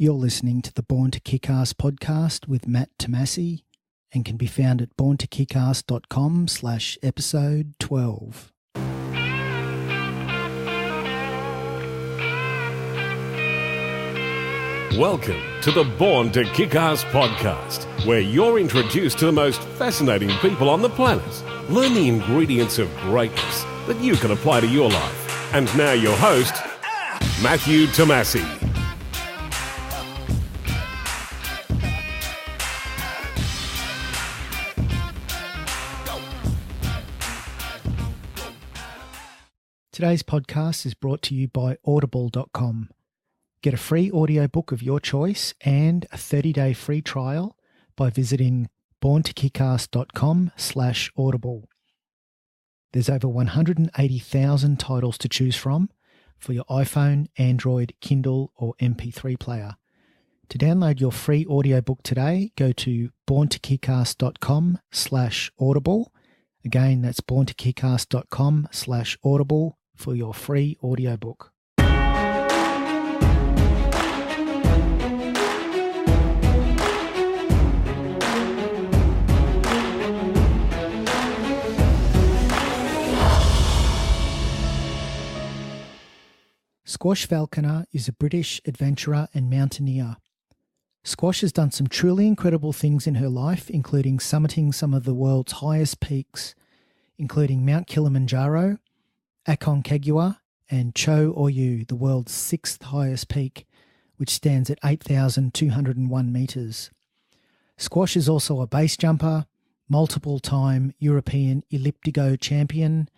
You're listening to the Born to Kick Arse podcast with Matt Tomasi and can be found at borntokickarse.com/episode 12. Welcome to the Born to Kick Arse podcast, where you're introduced to the most fascinating people on the planet. Learn the ingredients of greatness that you can apply to your life. And now your host, Matthew Tomasi. Today's podcast is brought to you by audible.com. Get a free audiobook of your choice and a 30-day free trial by visiting borntokickarse.com/audible. There's over 180,000 titles to choose from for your iPhone, Android, Kindle, or MP3 player. To download your free audiobook today, go to borntokickarse.com/audible. Again, that's borntokickarse.com/audible for your free audiobook. Squash Falconer is a British adventurer and mountaineer. Squash has done some truly incredible things in her life, including summiting some of the world's highest peaks, including Mount Kilimanjaro, Aconcagua, and Cho Oyu, the world's sixth highest peak, which stands at 8,201 metres. Squash is also a base jumper, multiple-time European elliptigo champion.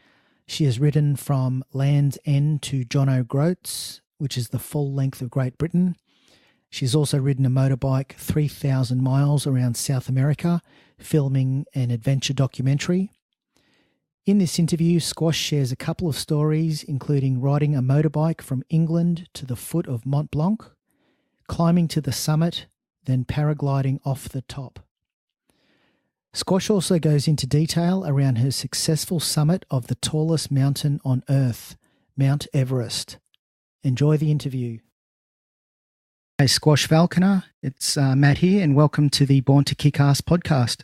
She has ridden from Land's End to John O'Groats, which is the full length of Great Britain. She's also ridden a motorbike 3,000 miles around South America, filming an adventure documentary. In this interview, Squash shares a couple of stories, including riding a motorbike from England to the foot of Mt Blanc, climbing to the summit, then paragliding off the top. Squash also goes into detail around her successful summit of the tallest mountain on Earth, Mount Everest. Enjoy the interview. Hey, Squash Falconer, it's Matt here, and welcome to the Born to Kick Arse podcast.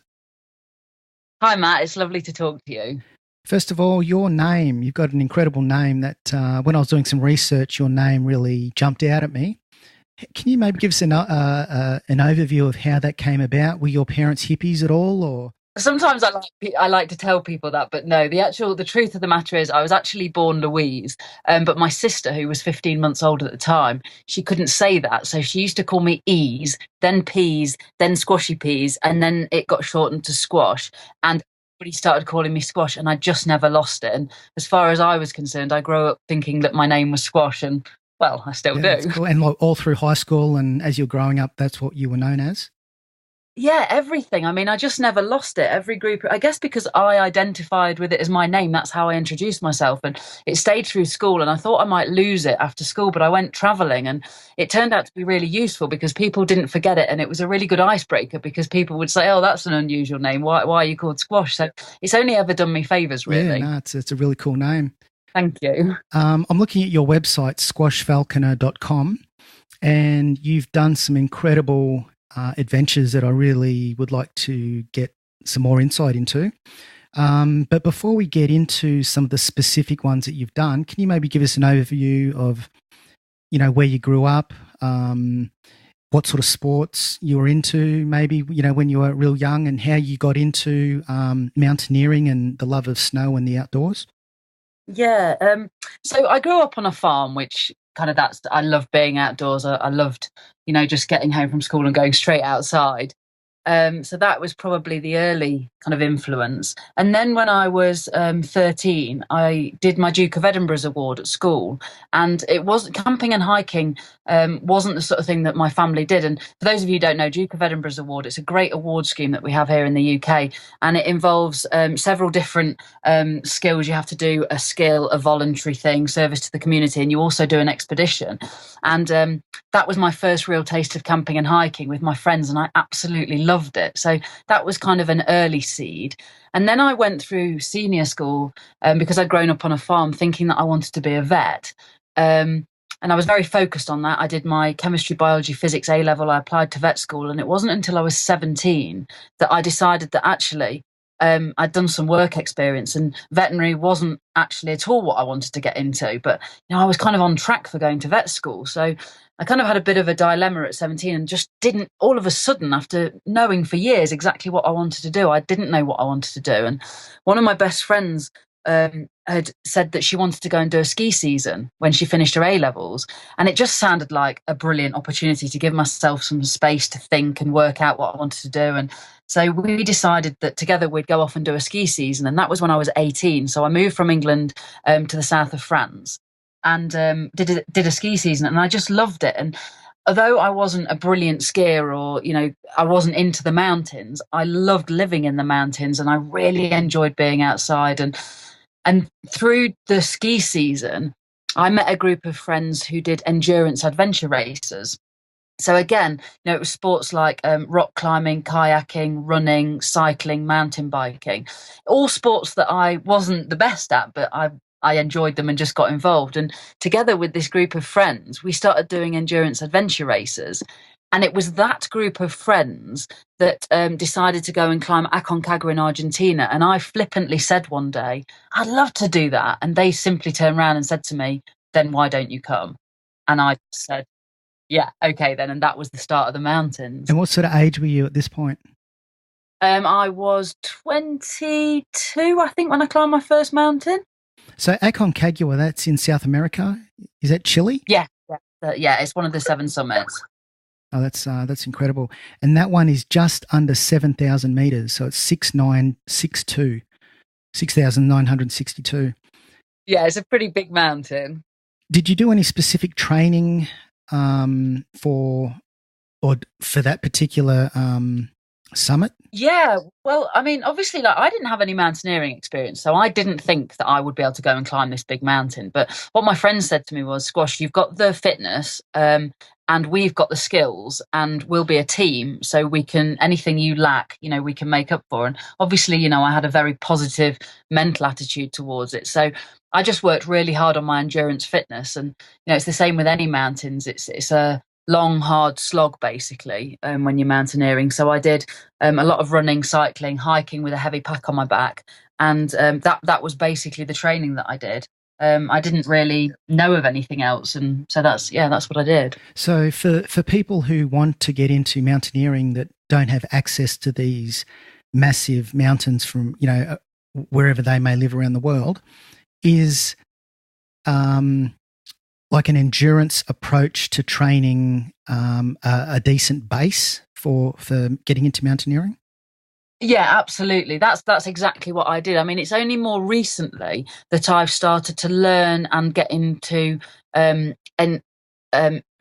Hi, Matt. It's lovely to talk to you. First of all, your name, you've got an incredible name that when I was doing some research, your name really jumped out at me. Can you maybe give us an overview of how that came about? Were your parents hippies at all, or? Sometimes I like to tell people that, but no. The truth of the matter is, I was actually born Louise, but my sister, who was 15 months old at the time, she couldn't say that, so she used to call me Ease, then Peas, then Squashy Peas, and then it got shortened to Squash, and everybody started calling me Squash, and I just never lost it. And as far as I was concerned, I grew up thinking that my name was Squash, and well, I still do. That's cool. And all through high school and as you're growing up, that's what you were known as? Yeah, everything. I mean, I just never lost it. Every group, I guess because I identified with it as my name, that's how I introduced myself. And it stayed through school, and I thought I might lose it after school, but I went travelling, and it turned out to be really useful because people didn't forget it. And it was a really good icebreaker because people would say, oh, that's an unusual name. Why are you called Squash? So it's only ever done me favours, really. Yeah, no, it's a really cool name. Thank you. I'm looking at your website, squashfalconer.com, and you've done some incredible adventures that I really would like to get some more insight into. But before we get into some of the specific ones that you've done, can you maybe give us an overview of, where you grew up, what sort of sports you were into, maybe, when you were real young, and how you got into mountaineering and the love of snow and the outdoors? Yeah. So I grew up on a farm, which I love being outdoors. I loved, just getting home from school and going straight outside. So that was probably the early kind of influence. And then when I was 13, I did my Duke of Edinburgh's award at school, and it was camping and hiking wasn't the sort of thing that my family did. And for those of you who don't know, Duke of Edinburgh's award, it's a great award scheme that we have here in the UK, and it involves several different skills. You have to do a skill, a voluntary thing, service to the community, and you also do an expedition. And that was my first real taste of camping and hiking with my friends, and I absolutely loved it. So that was kind of an early seed. And then I went through senior school because I'd grown up on a farm thinking that I wanted to be a vet. And I was very focused on that. I did my chemistry, biology, physics A level. I applied to vet school. And it wasn't until I was 17 that I decided that actually I'd done some work experience, and veterinary wasn't actually at all what I wanted to get into. But I was kind of on track for going to vet school. So I kind of had a bit of a dilemma at 17 and just didn't, all of a sudden, after knowing for years exactly what I wanted to do, I didn't know what I wanted to do. And one of my best friends had said that she wanted to go and do a ski season when she finished her A levels. And it just sounded like a brilliant opportunity to give myself some space to think and work out what I wanted to do. And so we decided that together we'd go off and do a ski season. And that was when I was 18. So I moved from England to the south of France and did a ski season. And I just loved it. And although I wasn't a brilliant skier or, I wasn't into the mountains, I loved living in the mountains and I really enjoyed being outside. And through the ski season, I met a group of friends who did endurance adventure races. So again, it was sports like rock climbing, kayaking, running, cycling, mountain biking, all sports that I wasn't the best at, but I enjoyed them and just got involved. And together with this group of friends, we started doing endurance adventure races. And it was that group of friends that decided to go and climb Aconcagua in Argentina. And I flippantly said one day, I'd love to do that. And they simply turned around and said to me, then why don't you come? And I said, yeah, okay then. And that was the start of the mountains. And what sort of age were you at this point? I was 22, I think, when I climbed my first mountain. So Aconcagua, that's in South America. Is that Chile? Yeah, it's one of the 7 summits. Oh, that's incredible. And that one is just under 7,000 meters. So it's 6,962. Yeah, it's a pretty big mountain. Did you do any specific training for that particular summit? Yeah, well, I mean, obviously, I didn't have any mountaineering experience, so I didn't think that I would be able to go and climb this big mountain. But what my friend said to me was, Squash, you've got the fitness and we've got the skills and we'll be a team, so we can, anything you lack, we can make up for. And obviously, I had a very positive mental attitude towards it. So I just worked really hard on my endurance fitness. And, it's the same with any mountains. It's a long, hard slog, basically, when you're mountaineering. So I did a lot of running, cycling, hiking with a heavy pack on my back. And that was basically the training that I did. I didn't really know of anything else. And so that's what I did. So for people who want to get into mountaineering that don't have access to these massive mountains from, wherever they may live around the world, is like an endurance approach to training a decent base for getting into mountaineering? Yeah, absolutely. That's exactly what I did. I mean, it's only more recently that I've started to learn and get into high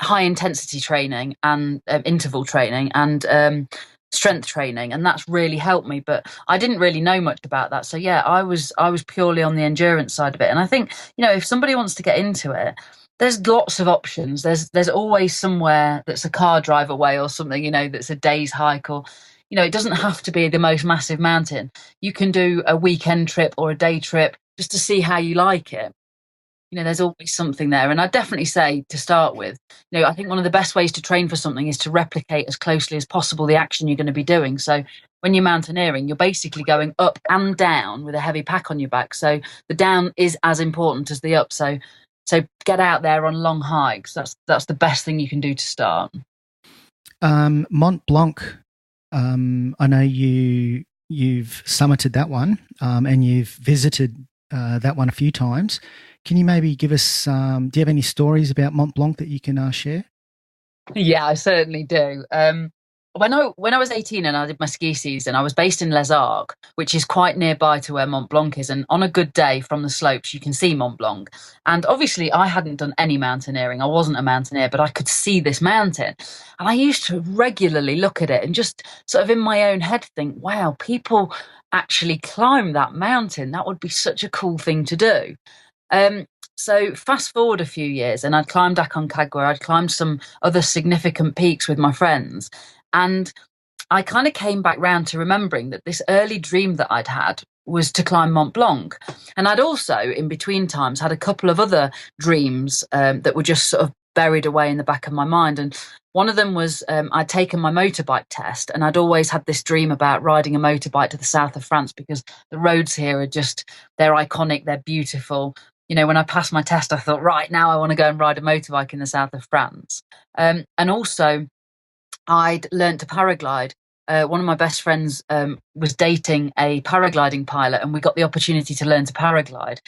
intensity training and interval training and strength training, and that's really helped me. But I didn't really know much about that. So yeah, I was purely on the endurance side of it. And I think, if somebody wants to get into it, there's lots of options. There's always somewhere that's a car drive away or something, that's a day's hike, or it doesn't have to be the most massive mountain. You can do a weekend trip or a day trip just to see how you like it. There's always something there. And I'd definitely say, to start with, I think one of the best ways to train for something is to replicate as closely as possible the action you're going to be doing. So when you're mountaineering, you're basically going up and down with a heavy pack on your back. So the down is as important as the up. So get out there on long hikes. That's the best thing you can do to start. Mont Blanc, I know you've summited that one and you've visited that one a few times. Can you maybe give us, do you have any stories about Mont Blanc that you can share? Yeah, I certainly do. When I was 18 and I did my ski season, I was based in Les Arcs, which is quite nearby to where Mont Blanc is. And on a good day from the slopes, you can see Mont Blanc. And obviously I hadn't done any mountaineering. I wasn't a mountaineer, but I could see this mountain. And I used to regularly look at it and just sort of in my own head think, wow, people actually climb that mountain. That would be such a cool thing to do. So fast forward a few years and I'd climbed Aconcagua, I'd climbed some other significant peaks with my friends. And I kind of came back round to remembering that this early dream that I'd had was to climb Mont Blanc. And I'd also, in between times, had a couple of other dreams that were just sort of buried away in the back of my mind. And one of them was I'd taken my motorbike test, and I'd always had this dream about riding a motorbike to the south of France, because the roads here are just, they're iconic, they're beautiful. You know, when I passed my test, I thought, right, now I want to go and ride a motorbike in the south of France. And also, I'd learnt to paraglide. One of my best friends was dating a paragliding pilot, and we got the opportunity to learn to paraglide.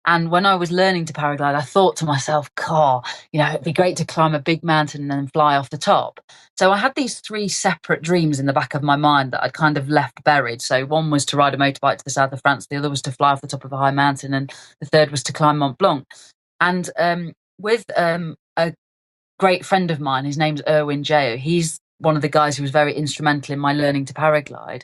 And when I was learning to paraglide, I thought to myself, God, you know, it'd be great to climb a big mountain and then fly off the top. So I had these three separate dreams in the back of my mind that I'd kind of left buried. So one was to ride a motorbike to the south of France, the other was to fly off the top of a high mountain, and the third was to climb Mont Blanc. And with a great friend of mine, his name's Erwin Jao, he's one of the guys who was very instrumental in my learning to paraglide.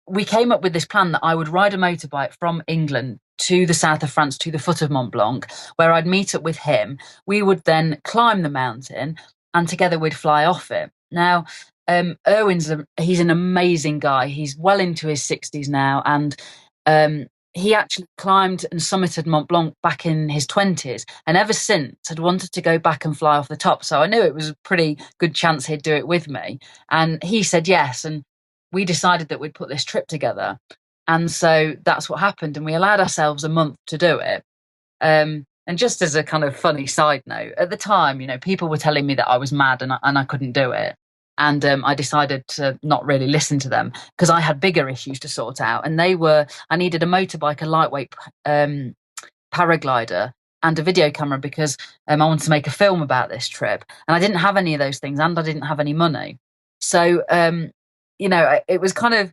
We came up with this plan that I would ride a motorbike from England to the south of France, to the foot of Mont Blanc, where I'd meet up with him. We would then climb the mountain, and together we'd fly off it. Now, Erwin's he's an amazing guy. He's well into his 60s now, and he actually climbed and summited Mont Blanc back in his 20s, and ever since had wanted to go back and fly off the top. So I knew it was a pretty good chance he'd do it with me. And he said yes, and we decided that we'd put this trip together. And so that's what happened, and we allowed ourselves a month to do it. And just as a kind of funny side note, at the time, you know, people were telling me that I was mad and I couldn't do it. And I decided to not really listen to them, because I had bigger issues to sort out. And I needed a motorbike, a lightweight paraglider, and a video camera, because I wanted to make a film about this trip. And I didn't have any of those things, and I didn't have any money. So, you know, it was kind of,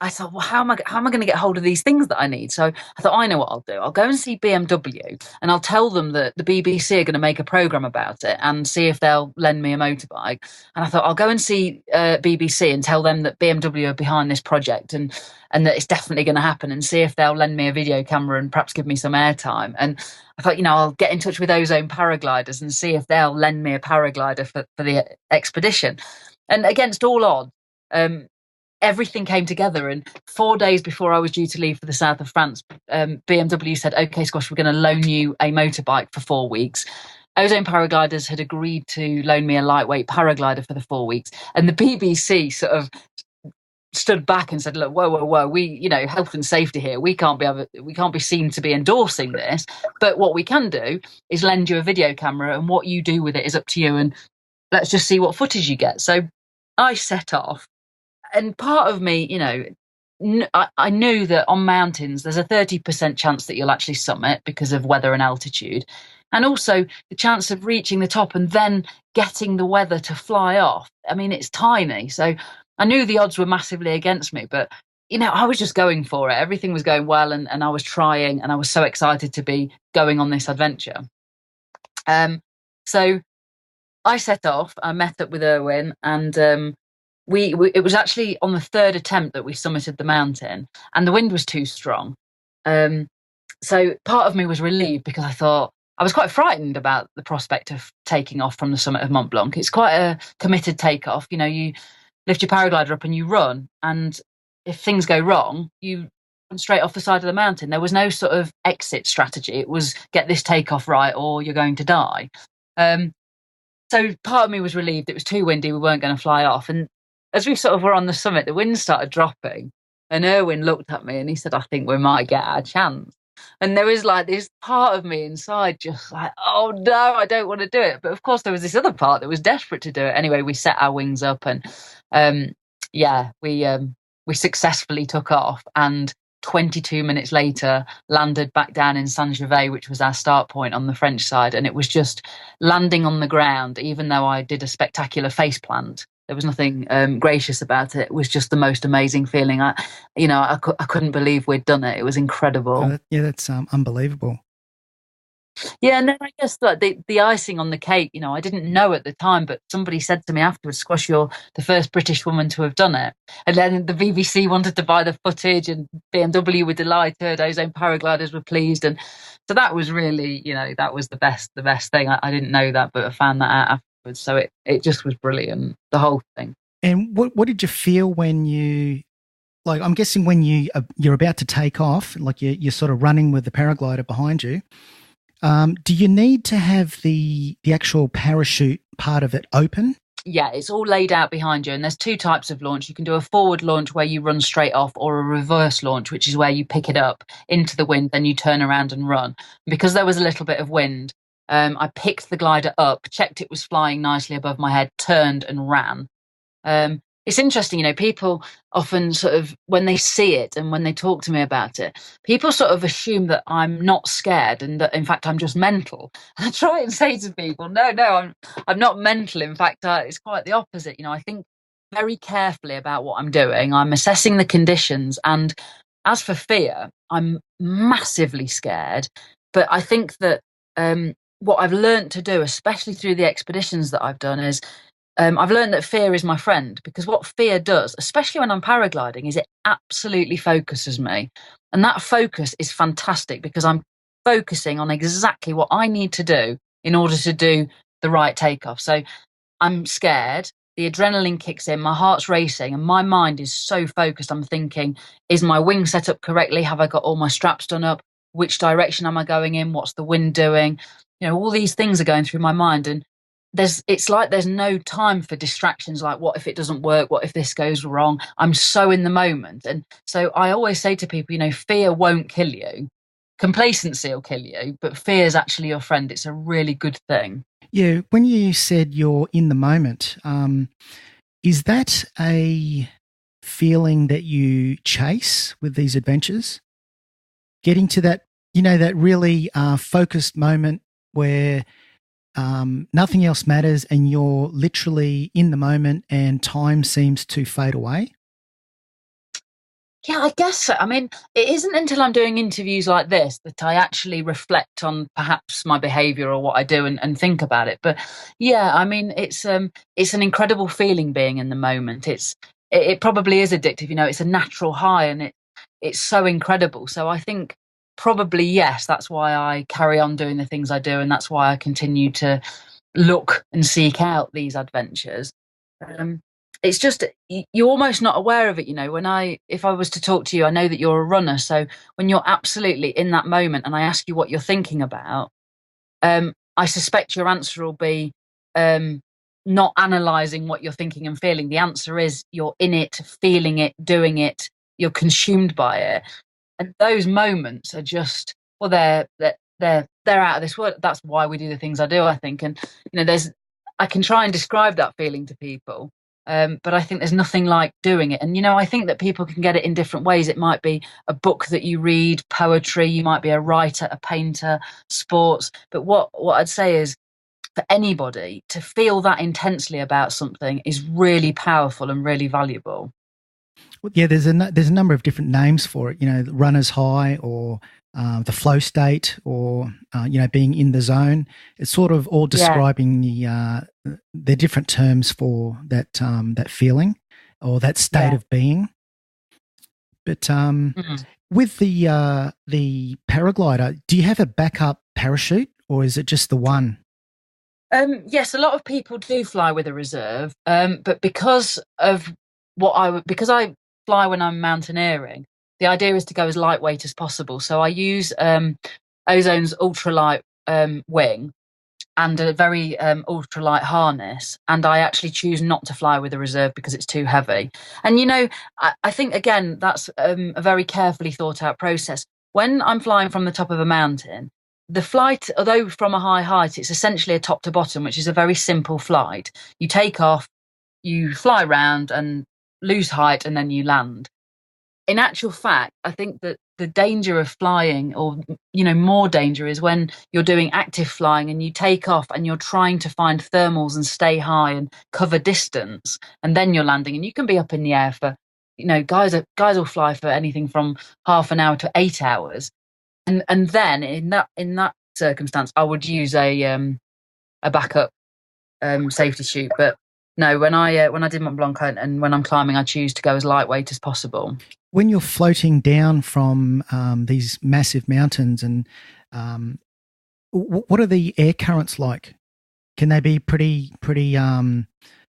I thought, well, how am I going to get hold of these things that I need? So I thought, I know what I'll do. I'll go and see BMW, and I'll tell them that the BBC are going to make a programme about it, and see if they'll lend me a motorbike. And I thought, I'll go and see BBC and tell them that BMW are behind this project, and that it's definitely going to happen, and see if they'll lend me a video camera and perhaps give me some airtime. And I thought, you know, I'll get in touch with Ozone Paragliders and see if they'll lend me a paraglider for the expedition. And against all odds, everything came together, and 4 days before I was due to leave for the south of France, BMW said, okay, Squash, we're going to loan you a motorbike for 4 weeks. Ozone Paragliders had agreed to loan me a lightweight paraglider for the 4 weeks, and the BBC sort of stood back and said, look, whoa, we, you know, health and safety here, we can't be seen to be endorsing this, but what we can do is lend you a video camera, and what you do with it is up to you, and let's just see what footage you get. So I set off. And part of me, you know, I knew that on mountains, there's a 30% chance that you'll actually summit because of weather and altitude. And also the chance of reaching the top and then getting the weather to fly off. I mean, it's tiny. So I knew the odds were massively against me, but, you know, I was just going for it. Everything was going well, and I was trying, and I was so excited to be going on this adventure. So I set off, I met up with Erwin, and it was actually on the third attempt that we summited the mountain, and the wind was too strong. So part of me was relieved, because I thought, I was quite frightened about the prospect of taking off from the summit of Mont Blanc. It's quite a committed takeoff. You know, you lift your paraglider up and you run, and if things go wrong, you run straight off the side of the mountain. There was no sort of exit strategy. It was get this takeoff right or you're going to die. So part of me was relieved. It was too windy. We weren't going to fly off. And as we sort of were on the summit, the wind started dropping, and Erwin looked at me and he said, I think we might get our chance. And there was like this part of me inside just like, oh no, I don't want to do it. But of course there was this other part that was desperate to do it. Anyway, we set our wings up, and we successfully took off, and 22 minutes later landed back down in Saint-Gervais, which was our start point on the French side. And it was just landing on the ground, even though I did a spectacular face plant. There was nothing gracious about it. It was just the most amazing feeling. I couldn't believe we'd done it. It was incredible. That's unbelievable. Yeah, and then I guess like the icing on the cake, you know, I didn't know at the time, but somebody said to me afterwards, Squash, you're the first British woman to have done it. And then the BBC wanted to buy the footage, and BMW were delighted, Ozone Paragliders were pleased. And so that was really, you know, that was the best thing. I didn't know that, but I found that out afterwards. So it just was brilliant, the whole thing. And what did you feel when you like I'm guessing when you're about to take off, like you're sort of running with the paraglider behind you, do you need to have the actual parachute part of it open? Yeah, it's all laid out behind you, and there's two types of launch. You can do a forward launch where you run straight off, or a reverse launch, which is where you pick it up into the wind, then you turn around and run. Because there was a little bit of wind, I picked the glider up, checked it was flying nicely above my head, turned and ran. It's interesting, people often sort of, when they see it and when they talk to me about it, people sort of assume that I'm not scared and that, in fact, I'm just mental. And I try and say to people, no, I'm not mental. In fact, it's quite the opposite. I think very carefully about what I'm doing. I'm assessing the conditions. And as for fear, I'm massively scared. But I think that what I've learned to do, especially through the expeditions that I've done, is I've learned that fear is my friend, because what fear does, especially when I'm paragliding, is it absolutely focuses me. And that focus is fantastic because I'm focusing on exactly what I need to do in order to do the right takeoff. So I'm scared, the adrenaline kicks in, my heart's racing, and my mind is so focused. I'm thinking, is my wing set up correctly? Have I got all my straps done up? Which direction am I going in? What's the wind doing? All these things are going through my mind. And it's like there's no time for distractions, like what if it doesn't work, what if this goes wrong. I'm so in the moment. And so I always say to people, fear won't kill you, complacency will kill you, but fear is actually your friend. It's a really good thing. Yeah, when you said you're in the moment, is that a feeling that you chase with these adventures, getting to that that really focused moment where nothing else matters and you're literally in the moment and time seems to fade away? Yeah, I guess so. I mean, it isn't until I'm doing interviews like this that I actually reflect on perhaps my behavior or what I do and think about it. But yeah, I mean, it's an incredible feeling being in the moment. It probably is addictive. It's a natural high, and it's so incredible. So I think probably, yes, that's why I carry on doing the things I do, and that's why I continue to look and seek out these adventures. It's just you're almost not aware of it. If I was to talk to you, I know that you're a runner. So when you're absolutely in that moment and I ask you what you're thinking about, I suspect your answer will be not analysing what you're thinking and feeling. The answer is you're in it, feeling it, doing it, you're consumed by it. And those moments are just, well, they're out of this world. That's why we do the things I do, I think. And I can try and describe that feeling to people, but I think there's nothing like doing it. And I think that people can get it in different ways. It might be a book that you read, poetry. You might be a writer, a painter, sports. But what I'd say is, for anybody to feel that intensely about something is really powerful and really valuable. Yeah, there's a number of different names for it. The runner's high, or the flow state, or being in the zone. It's sort of all describing the different terms for that feeling or that state of being. But with the paraglider, do you have a backup parachute, or is it just the one? Yes, a lot of people do fly with a reserve, but because I fly when I'm mountaineering, the idea is to go as lightweight as possible. So I use Ozone's ultralight wing and a very ultralight harness, and I actually choose not to fly with a reserve because it's too heavy. And I think, again, that's a very carefully thought out process. When I'm flying from the top of a mountain, the flight, although from a high height, it's essentially a top to bottom, which is a very simple flight. You take off, you fly around and lose height, and then you land. In actual fact, I think that the danger of flying, or more danger, is when you're doing active flying and you take off and you're trying to find thermals and stay high and cover distance, and then you're landing, and you can be up in the air for guys will fly for anything from half an hour to 8 hours, and then in that circumstance I would use a backup safety chute. But no, when I did Mont Blanc and when I'm climbing, I choose to go as lightweight as possible. When you're floating down from these massive mountains, and what are the air currents like? Can they be pretty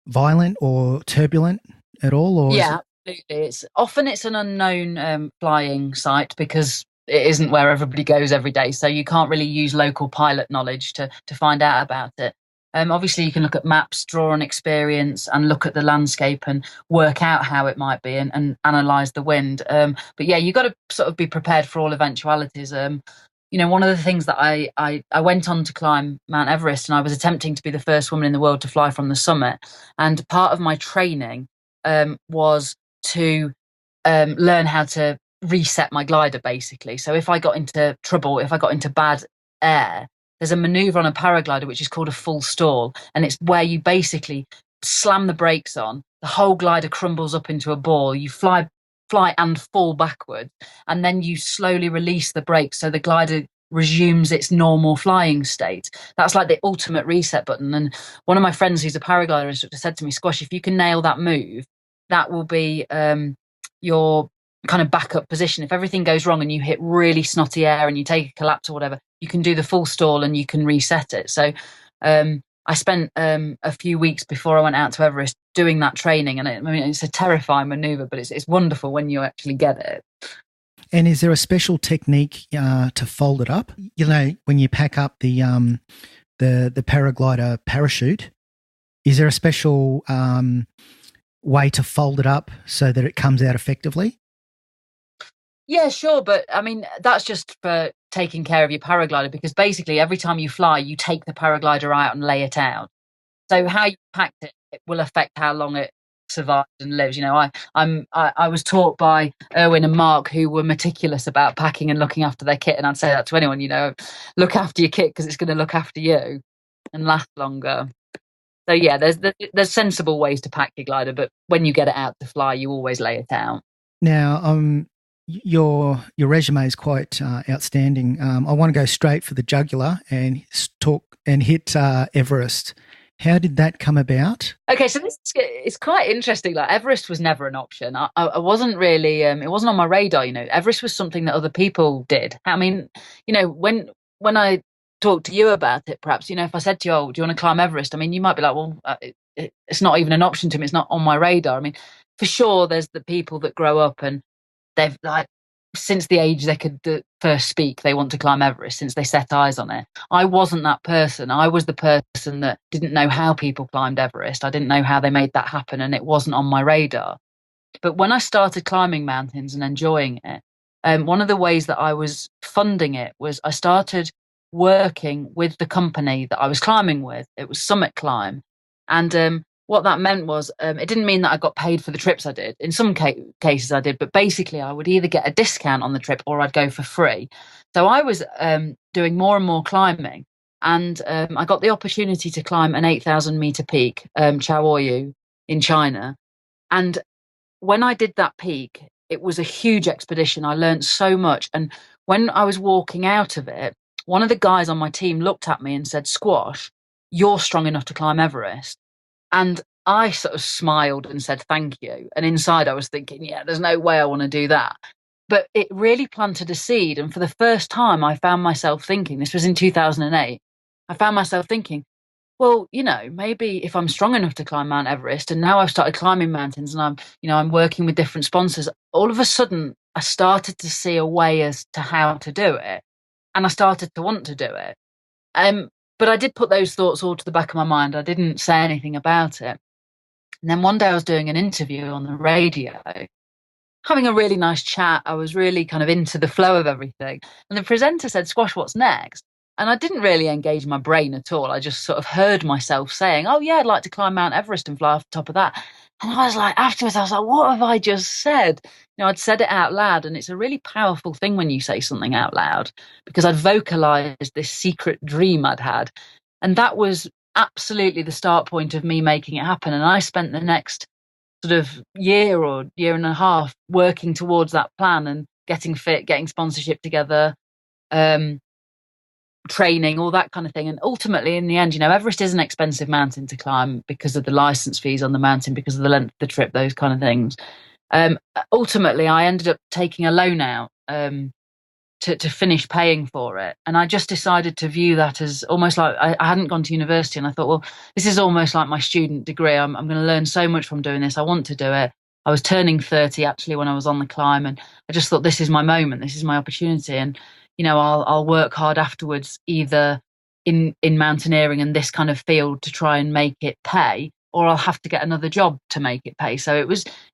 violent or turbulent at all? Or It's an unknown flying site because it isn't where everybody goes every day. So you can't really use local pilot knowledge to find out about it. Obviously, you can look at maps, draw on experience, and look at the landscape and work out how it might be and analyze the wind. But yeah, you've got to sort of be prepared for all eventualities. One of the things that I went on to climb Mount Everest, and I was attempting to be the first woman in the world to fly from the summit. And part of my training was to learn how to reset my glider, basically. So if I got into trouble, if I got into bad air, there's a maneuver on a paraglider which is called a full stall, and it's where you basically slam the brakes on, the whole glider crumbles up into a ball, you fly and fall backwards, and then you slowly release the brakes so the glider resumes its normal flying state. That's like the ultimate reset button. And one of my friends who's a paraglider instructor said to me, Squash, if you can nail that move, that will be your kind of backup position. If everything goes wrong and you hit really snotty air and you take a collapse or whatever, you can do the full stall and you can reset it. So I spent a few weeks before I went out to Everest doing that training, and it's a terrifying maneuver, but it's wonderful when you actually get it. And is there a special technique to fold it up? When you pack up the paraglider parachute, is there a special way to fold it up so that it comes out effectively? Yeah, sure. But that's just for taking care of your paraglider, because basically every time you fly, you take the paraglider out and lay it out. So how you packed it will affect how long it survives and lives. I was taught by Erwin and Mark, who were meticulous about packing and looking after their kit. And I'd say that to anyone, look after your kit because it's going to look after you and last longer. So yeah, there's sensible ways to pack your glider, but when you get it out to fly, you always lay it out. Now, your resume is quite outstanding. I want to go straight for the jugular and hit Everest. How did that come about? Okay, so it's quite interesting. Like, Everest was never an option. I wasn't really. It wasn't on my radar. Everest was something that other people did. When I talked to you about it, perhaps, if I said to you, "Oh, do you want to climb Everest?" You might be like, "Well, it's not even an option to me. It's not on my radar." For sure, there's the people that grow up and they've since the age they could first speak, they want to climb Everest since they set eyes on it. I wasn't that person. I was the person that didn't know how people climbed Everest. I didn't know how they made that happen, and it wasn't on my radar. But when I started climbing mountains and enjoying it, one of the ways that I was funding it was I started working with the company that I was climbing with. It was Summit Climb. And what that meant was it didn't mean that I got paid for the trips I did. In some cases I did, but basically I would either get a discount on the trip or I'd go for free. So I was doing more and more climbing, and I got the opportunity to climb an 8,000 meter peak, Chaoyu in China. And when I did that peak, it was a huge expedition. I learned so much. And when I was walking out of it, one of the guys on my team looked at me and said, "Squash, you're strong enough to climb Everest." And I sort of smiled and said, "Thank you." And inside I was thinking, yeah, there's no way I want to do that. But it really planted a seed. And for the first time, I found myself thinking, this was in 2008, I found myself thinking, well, maybe if I'm strong enough to climb Mount Everest, and now I've started climbing mountains and I'm working with different sponsors, all of a sudden I started to see a way as to how to do it. And I started to want to do it. But I did put those thoughts all to the back of my mind. I didn't say anything about it. And then one day I was doing an interview on the radio, having a really nice chat. I was really kind of into the flow of everything. And the presenter said, "Squash, what's next?" And I didn't really engage my brain at all. I just sort of heard myself saying, "Oh, yeah, I'd like to climb Mount Everest and fly off the top of that." And I was like, afterwards, I was like, what have I just said? I'd said it out loud, and it's a really powerful thing when you say something out loud, because I'd vocalized this secret dream I'd had. And that was absolutely the start point of me making it happen. And I spent the next sort of year or year and a half working towards that plan and getting fit, getting sponsorship together, training, all that kind of thing. And ultimately, in the end, Everest is an expensive mountain to climb because of the license fees on the mountain, because of the length of the trip, those kind of things. Ultimately, I ended up taking a loan out to finish paying for it. And I just decided to view that as almost like I hadn't gone to university. And I thought, well, this is almost like my student degree. I'm going to learn so much from doing this. I want to do it. I was turning 30 actually when I was on the climb, and I just thought, this is my moment, this is my opportunity. And, I'll work hard afterwards, either in mountaineering and this kind of field to try and make it pay, or I'll have to get another job to make it pay. So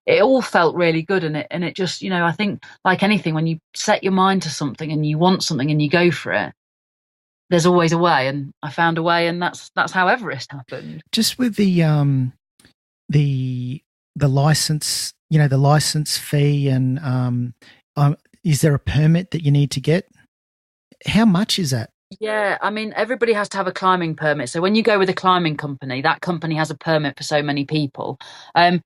it all felt really good. And it just, I think like anything, when you set your mind to something and you want something and you go for it, there's always a way. And I found a way, and that's how Everest happened. Just with the license, the license fee, and is there a permit that you need to get? How much is that? Yeah, I mean, everybody has to have a climbing permit. So when you go with a climbing company, that company has a permit for so many people. In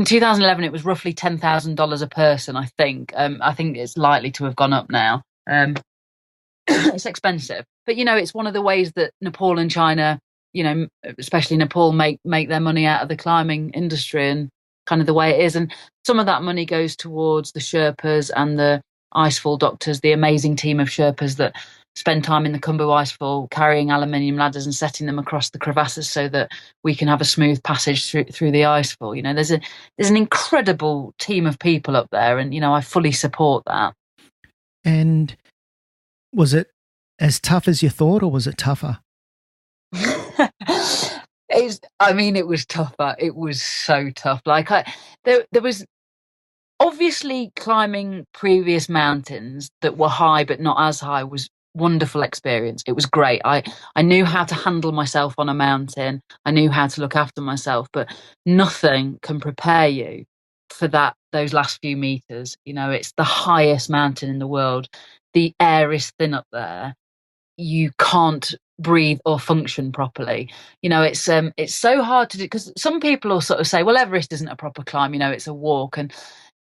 2011, it was roughly $10,000 a person, I think. I think it's likely to have gone up now. It's expensive. But, it's one of the ways that Nepal and China, especially Nepal, make their money out of the climbing industry, and kind of the way it is. And some of that money goes towards the Sherpas and the icefall doctors, the amazing team of Sherpas that spend time in the Khumbu icefall carrying aluminium ladders and setting them across the crevasses so that we can have a smooth passage through the icefall. There's an incredible team of people up there, and I fully support that. And was it as tough as you thought, or was it tougher? It was tougher. It was so tough. Like there was obviously climbing previous mountains that were high but not as high was wonderful experience. It was great. I knew how to handle myself on a mountain. I knew how to look after myself, but nothing can prepare you for those last few meters. It's the highest mountain in the world. The air is thin up there. You can't breathe or function properly. It's so hard to do, because some people will sort of say, well, Everest isn't a proper climb, it's a walk. And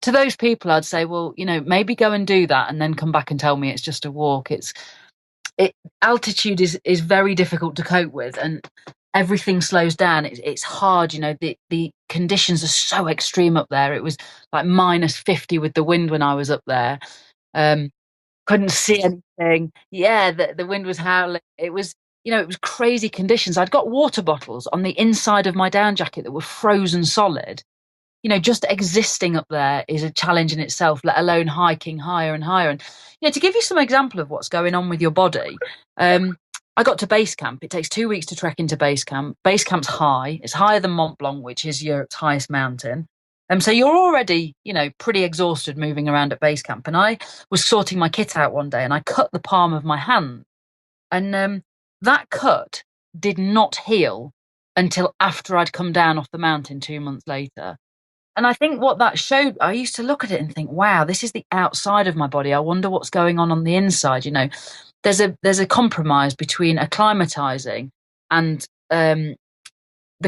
to those people, I'd say, well, maybe go and do that and then come back and tell me it's just a walk. Altitude is very difficult to cope with, and everything slows down. It's hard. The conditions are so extreme up there. It was like -50 with the wind when I was up there. Couldn't see anything. Yeah, the wind was howling. It was crazy conditions. I'd got water bottles on the inside of my down jacket that were frozen solid. Just existing up there is a challenge in itself, let alone hiking higher and higher. And, to give you some example of what's going on with your body, I got to base camp. It takes 2 weeks to trek into base camp. Base camp's high. It's higher than Mont Blanc, which is Europe's highest mountain. So you're already, pretty exhausted moving around at base camp. And I was sorting my kit out one day and I cut the palm of my hand. And that cut did not heal until after I'd come down off the mountain 2 months later. And I think what that showed, I used to look at it and think, wow, this is the outside of my body. I wonder what's going on the inside. There's a compromise between acclimatizing and the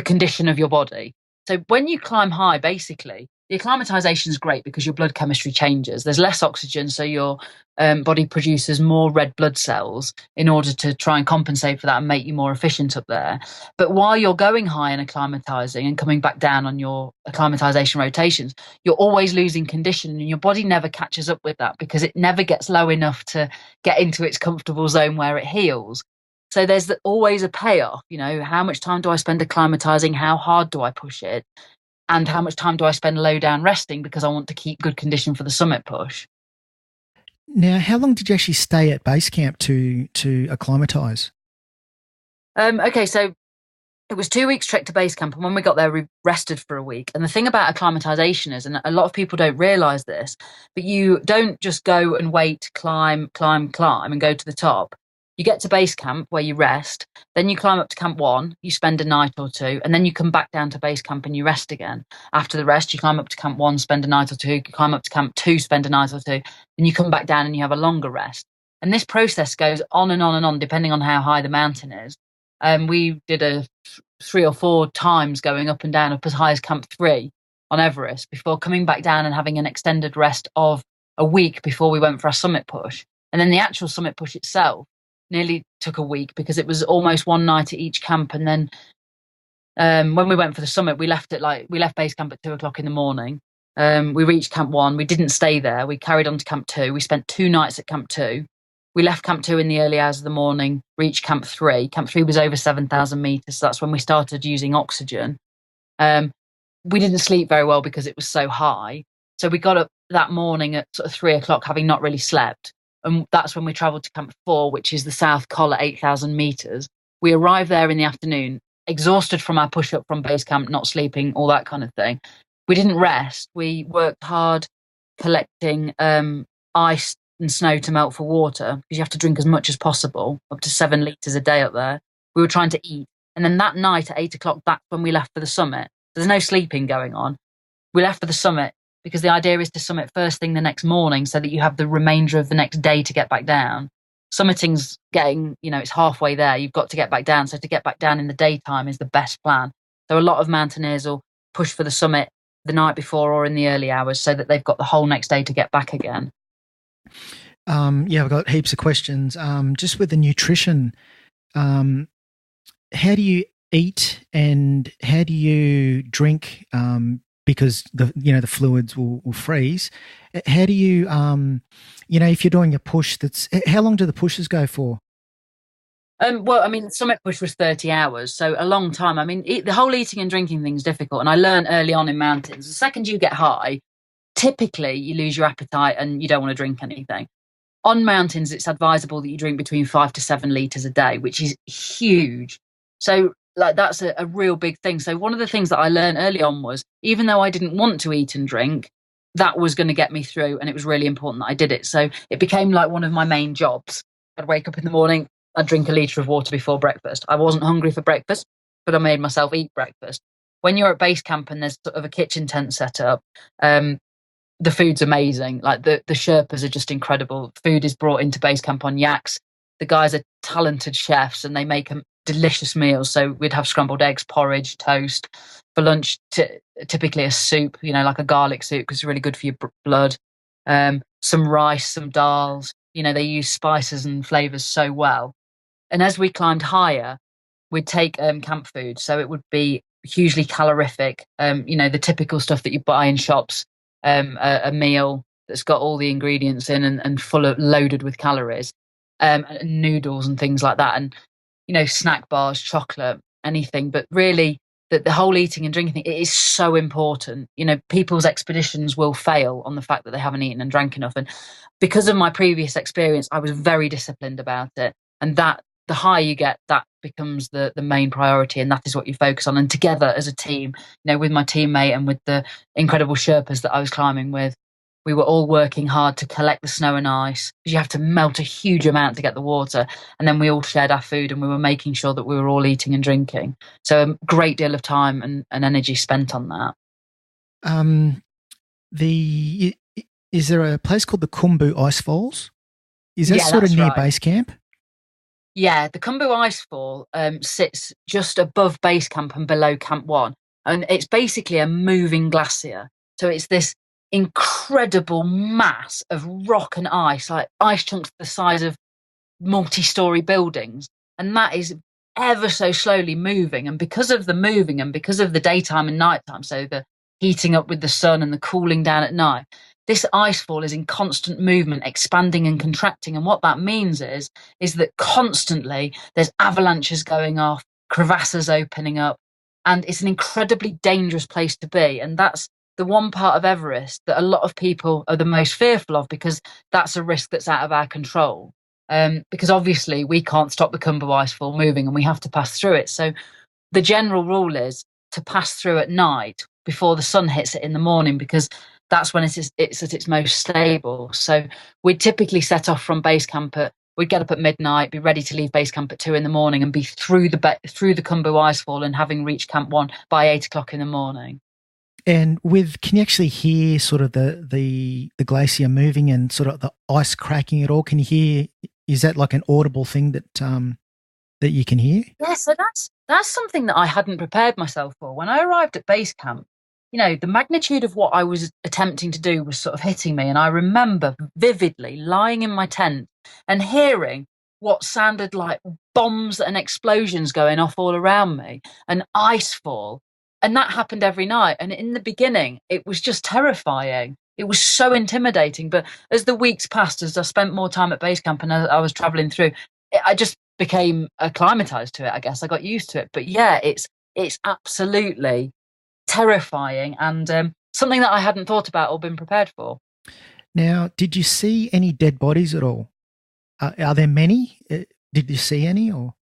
condition of your body. So when you climb high, basically, the acclimatization is great because your blood chemistry changes. There's less oxygen, so your body produces more red blood cells in order to try and compensate for that and make you more efficient up there. But while you're going high and acclimatizing and coming back down on your acclimatization rotations, you're always losing condition, and your body never catches up with that because it never gets low enough to get into its comfortable zone where it heals. So there's always a payoff. How much time do I spend acclimatizing? How hard do I push it? And how much time do I spend low down resting because I want to keep good condition for the summit push? Now, how long did you actually stay at base camp to acclimatise? Okay, so it was 2 weeks trek to base camp, and when we got there, we rested for a week. And the thing about acclimatisation is, and a lot of people don't realise this, but you don't just go and wait, climb, and go to the top. You get to base camp where you rest, then you climb up to camp 1, you spend a night or two, and then you come back down to base camp and you rest again. After the rest, you climb up to camp 1, spend a night or two, you climb up to camp 2, spend a night or two, then you come back down and you have a longer rest. And this process goes on and on and on, depending on how high the mountain is. We did 3 or 4 times going up and down, up as high as camp 3 on Everest, before coming back down and having an extended rest of a week before we went for our summit push. And then the actual summit push itself nearly took a week because it was almost one night at each camp. And then when we went for the summit, we left base camp at 2:00 in the morning. We reached camp 1. We didn't stay there. We carried on to camp 2. We spent 2 nights at camp 2. We left camp 2 in the early hours of the morning, reached camp 3. Camp 3 was over 7,000 meters. So that's when we started using oxygen. we didn't sleep very well because it was so high. So we got up that morning at sort of 3 o'clock, having not really slept. And that's when we travelled to Camp 4, which is the South Col at 8,000 metres. We arrived there in the afternoon, exhausted from our push up from base camp, not sleeping, all that kind of thing. We didn't rest. We worked hard collecting ice and snow to melt for water, because you have to drink as much as possible, up to 7 litres a day up there. We were trying to eat. And then that night at 8 o'clock, that's when we left for the summit. There's no sleeping going on. We left for the summit because the idea is to summit first thing the next morning so that you have the remainder of the next day to get back down. Summiting's getting, it's halfway there. You've got to get back down. So to get back down in the daytime is the best plan. So a lot of mountaineers will push for the summit the night before or in the early hours so that they've got the whole next day to get back again. I've got heaps of questions. Just with the nutrition, how do you eat and how do you drink? Because the fluids will freeze. How do you, if you're doing a push how long do the pushes go for? The summit push was 30 hours, so a long time. The whole eating and drinking thing is difficult. And I learned early on in mountains, the second you get high, typically you lose your appetite and you don't want to drink anything. On mountains, it's advisable that you drink between 5 to 7 litres a day, which is huge. So that's a real big thing. So one of the things that I learned early on was, even though I didn't want to eat and drink, that was going to get me through. And it was really important that I did it. So it became like one of my main jobs. I'd wake up in the morning, I'd drink a litre of water before breakfast. I wasn't hungry for breakfast, but I made myself eat breakfast. When you're at base camp and there's sort of a kitchen tent set up, the food's amazing. Like the Sherpas are just incredible. Food is brought into base camp on yaks. The guys are talented chefs and they make delicious meals. So we'd have scrambled eggs, porridge, toast. For lunch, typically a soup, like a garlic soup, because it's really good for your blood. Some rice, some dals. They use spices and flavours so well. And as we climbed higher, we'd take camp food. So it would be hugely calorific. The typical stuff that you buy in shops. A meal that's got all the ingredients in and loaded with calories, and noodles and things like that, and snack bars, chocolate, anything. But really, the whole eating and drinking thing, it is so important. People's expeditions will fail on the fact that they haven't eaten and drank enough. And because of my previous experience, I was very disciplined about it. And that the higher you get, that becomes the main priority, and that is what you focus on. And together as a team, with my teammate and with the incredible Sherpas that I was climbing with, we were all working hard to collect the snow and ice, because you have to melt a huge amount to get the water. And then we all shared our food, and we were making sure that we were all eating and drinking. So a great deal of time and energy spent on that. Is there a place called the Khumbu Ice Falls? Is that sort of near base camp? Yeah, the Khumbu Icefall sits just above base camp and below Camp 1. And it's basically a moving glacier. So it's this incredible mass of rock and ice, like ice chunks the size of multi-story buildings. And that is ever so slowly moving. And because of the moving and because of the daytime and nighttime, so the heating up with the sun and the cooling down at night, this icefall is in constant movement, expanding and contracting. And what that means is that constantly there's avalanches going off, crevasses opening up, and it's an incredibly dangerous place to be. And that's the one part of Everest that a lot of people are the most fearful of, because that's a risk that's out of our control. Because obviously we can't stop the Khumbu Icefall moving and we have to pass through it. So the general rule is to pass through at night before the sun hits it in the morning, because that's when it's at its most stable. So we'd typically set off from base camp we'd get up at midnight, be ready to leave base camp at 2 a.m, and be through the Khumbu Icefall and having reached Camp 1 by 8 o'clock in the morning. And can you actually hear sort of the glacier moving and sort of the ice cracking at all? Can you hear? Is that like an audible thing that you can hear? Yeah, so that's something that I hadn't prepared myself for. When I arrived at base camp, the magnitude of what I was attempting to do was sort of hitting me. And I remember vividly lying in my tent and hearing what sounded like bombs and explosions going off all around me, and ice fall. And that happened every night. And in the beginning, it was just terrifying. It was so intimidating. But as the weeks passed, as I spent more time at base camp and as I was traveling through, I just became acclimatized to it, I guess. I got used to it. But yeah, it's absolutely terrifying and something that I hadn't thought about or been prepared for. Now, did you see any dead bodies at all? Are there many? Did you see any? Or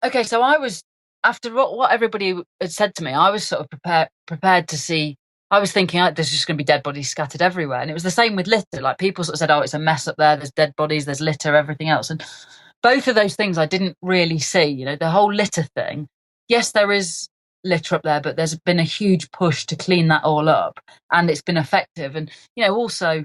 okay, so I was, after what everybody had said to me, I was sort of prepared to see. I was thinking, there's just going to be dead bodies scattered everywhere, and it was the same with litter. Like, people sort of said, "Oh, it's a mess up there. There's dead bodies, there's litter, everything else." And both of those things I didn't really see. You know, the whole litter thing. Yes, there is litter up there, but there's been a huge push to clean that all up, and it's been effective. And also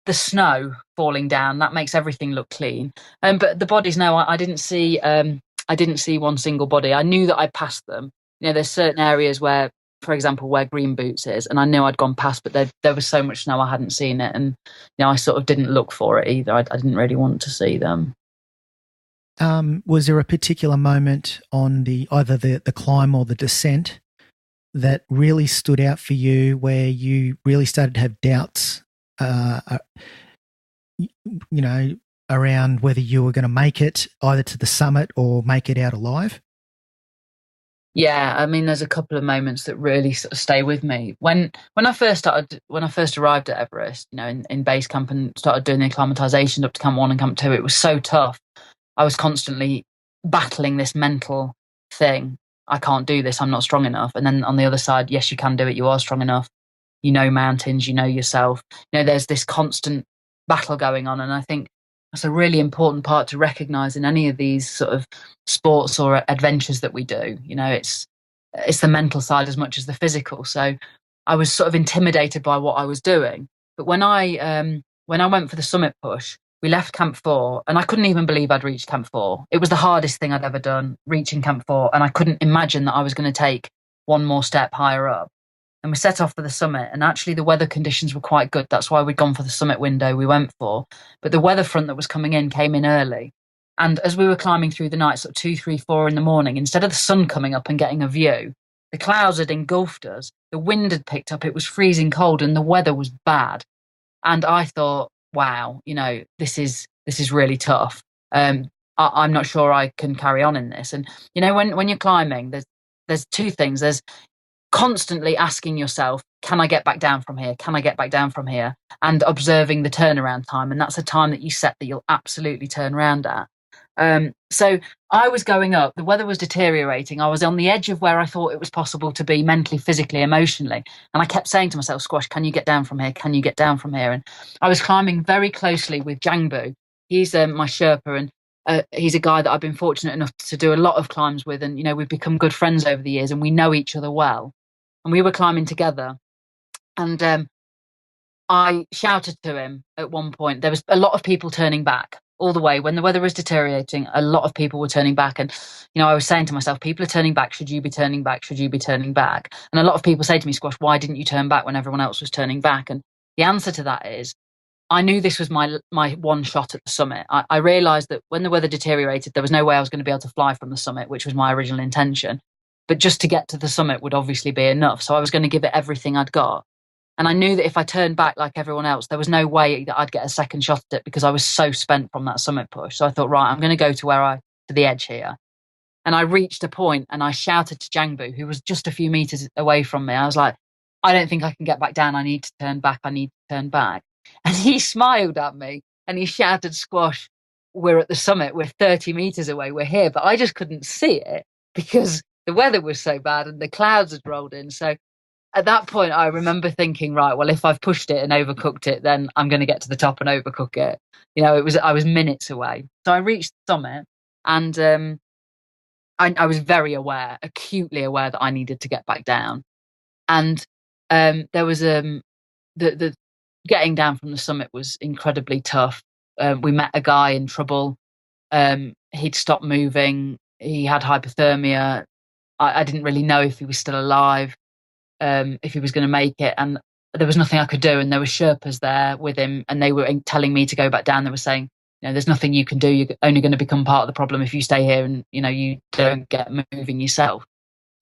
the snow falling down, that makes everything look clean. But the bodies, no, I didn't see. I didn't see one single body. I knew that I passed them. There's certain areas where, for example, where Green Boots is, and I knew I'd gone past, but there was so much snow I hadn't seen it, and I sort of didn't look for it either. I didn't really want to see them. Was there a particular moment on either the climb or the descent that really stood out for you, where you really started to have doubts, around whether you were going to make it either to the summit or make it out alive? Yeah, I mean, there's a couple of moments that really sort of stay with me. When I first arrived at Everest, in base camp, and started doing the acclimatization up to Camp 1 and Camp 2, it was so tough. I was constantly battling this mental thing. I can't do this. I'm not strong enough. And then on the other side, yes, you can do it. You are strong enough. You know mountains. You know yourself. There's this constant battle going on. And I think that's a really important part to recognize in any of these sort of sports or adventures that we do. It's the mental side as much as the physical. So I was sort of intimidated by what I was doing. But when I went for the summit push, we left Camp 4, and I couldn't even believe I'd reached Camp 4. It was the hardest thing I'd ever done, reaching Camp 4, and I couldn't imagine that I was going to take one more step higher up. And we set off for the summit, and actually the weather conditions were quite good. That's why we'd gone for the summit window we went for. But the weather front that was coming in came in early. And as we were climbing through the night, sort of 2, 3, 4 in the morning, instead of the sun coming up and getting a view, the clouds had engulfed us. The wind had picked up. It was freezing cold, and the weather was bad. And I thought, wow, this is really tough. I'm not sure I can carry on in this. And when you're climbing, there's two things. There's constantly asking yourself, can I get back down from here? Can I get back down from here? And observing the turnaround time. And that's a time that you set that you'll absolutely turn around at. So I was going up, the weather was deteriorating. I was on the edge of where I thought it was possible to be mentally, physically, emotionally. And I kept saying to myself, Squash, can you get down from here? Can you get down from here? And I was climbing very closely with Jangbu. He's my Sherpa, and he's a guy that I've been fortunate enough to do a lot of climbs with. And, we've become good friends over the years, and we know each other well. And we were climbing together. And I shouted to him at one point. There was a lot of people turning back. All the way when the weather was deteriorating, a lot of people were turning back, and I was saying to myself, people are turning back, should you be turning back? Should you be turning back? And a lot of people say to me, Squash, why didn't you turn back when everyone else was turning back? And the answer to that is, I knew this was my one shot at the summit. I realized that when the weather deteriorated, there was no way I was going to be able to fly from the summit, which was my original intention, but just to get to the summit would obviously be enough. So I was going to give it everything I'd got. And I knew that if I turned back like everyone else, there was no way that I'd get a second shot at it, because I was so spent from that summit push. So I thought, right, I'm going to go to the edge here. And I reached a point and I shouted to Jangbu, who was just a few meters away from me. I was like, I don't think I can get back down. I need to turn back. I need to turn back. And he smiled at me and he shouted, Squash, we're at the summit. We're 30 meters away. We're here. But I just couldn't see it because the weather was so bad and the clouds had rolled in. So at that point, I remember thinking, right, well, if I've pushed it and overcooked it, then I'm going to get to the top and overcook it. I was minutes away. So I reached the summit, and I was very aware, acutely aware that I needed to get back down. And there was the getting down from the summit was incredibly tough. We met a guy in trouble. He'd stopped moving. He had hypothermia. I didn't really know if he was still alive. If he was going to make it, and there was nothing I could do. And there were Sherpas there with him, and they were telling me to go back down. They were saying, there's nothing you can do. You're only going to become part of the problem if you stay here and, you don't get moving yourself.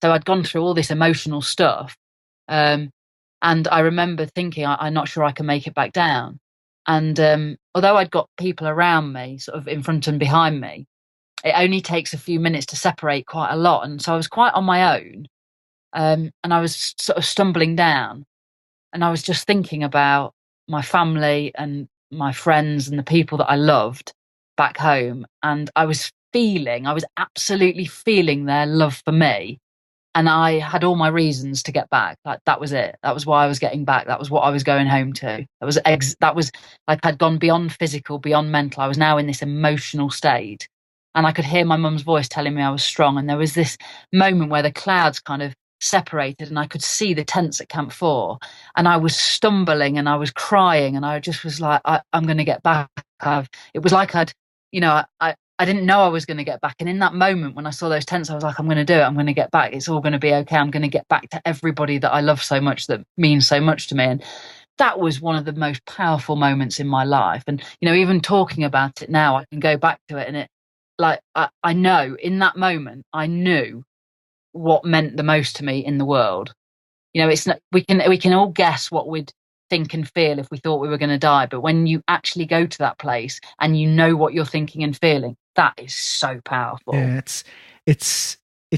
So I'd gone through all this emotional stuff. And I remember thinking, I'm not sure I can make it back down. And although I'd got people around me, sort of in front and behind me, it only takes a few minutes to separate quite a lot. And so I was quite on my own. And I was sort of stumbling down, and I was just thinking about my family and my friends and the people that I loved back home. And I was absolutely feeling their love for me. And I had all my reasons to get back. Like, that was it. That was why I was getting back. That was what I was going home to. That was like, I'd gone beyond physical, beyond mental. I was now in this emotional state. And I could hear my mum's voice telling me I was strong. And there was this moment where the clouds kind of separated and I could see the tents at Camp 4. And I was stumbling and I was crying. And I just was like, I'm going to get back. It was like I didn't know I was going to get back. And in that moment, when I saw those tents, I was like, I'm going to do it. I'm going to get back. It's all going to be okay. I'm going to get back to everybody that I love so much, that means so much to me. And that was one of the most powerful moments in my life. And, even talking about it now, I can go back to it. And it, like, I know in that moment, I knew what meant the most to me in the world. It's not, we can all guess what we'd think and feel if we thought we were going to die. But when you actually go to that place and you know what you're thinking and feeling, that is so powerful. Yeah, it's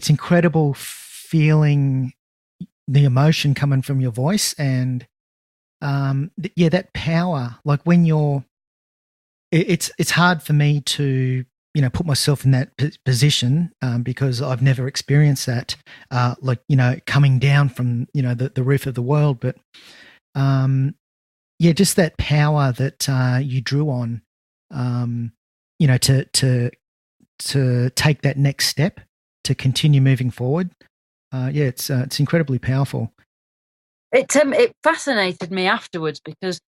incredible feeling the emotion coming from your voice, and that power. Like, when it's hard for me to put myself in that position because I've never experienced that. Coming down from the roof of the world, but just that power that you drew on. To take that next step, to continue moving forward. It's incredibly powerful. It fascinated me afterwards because,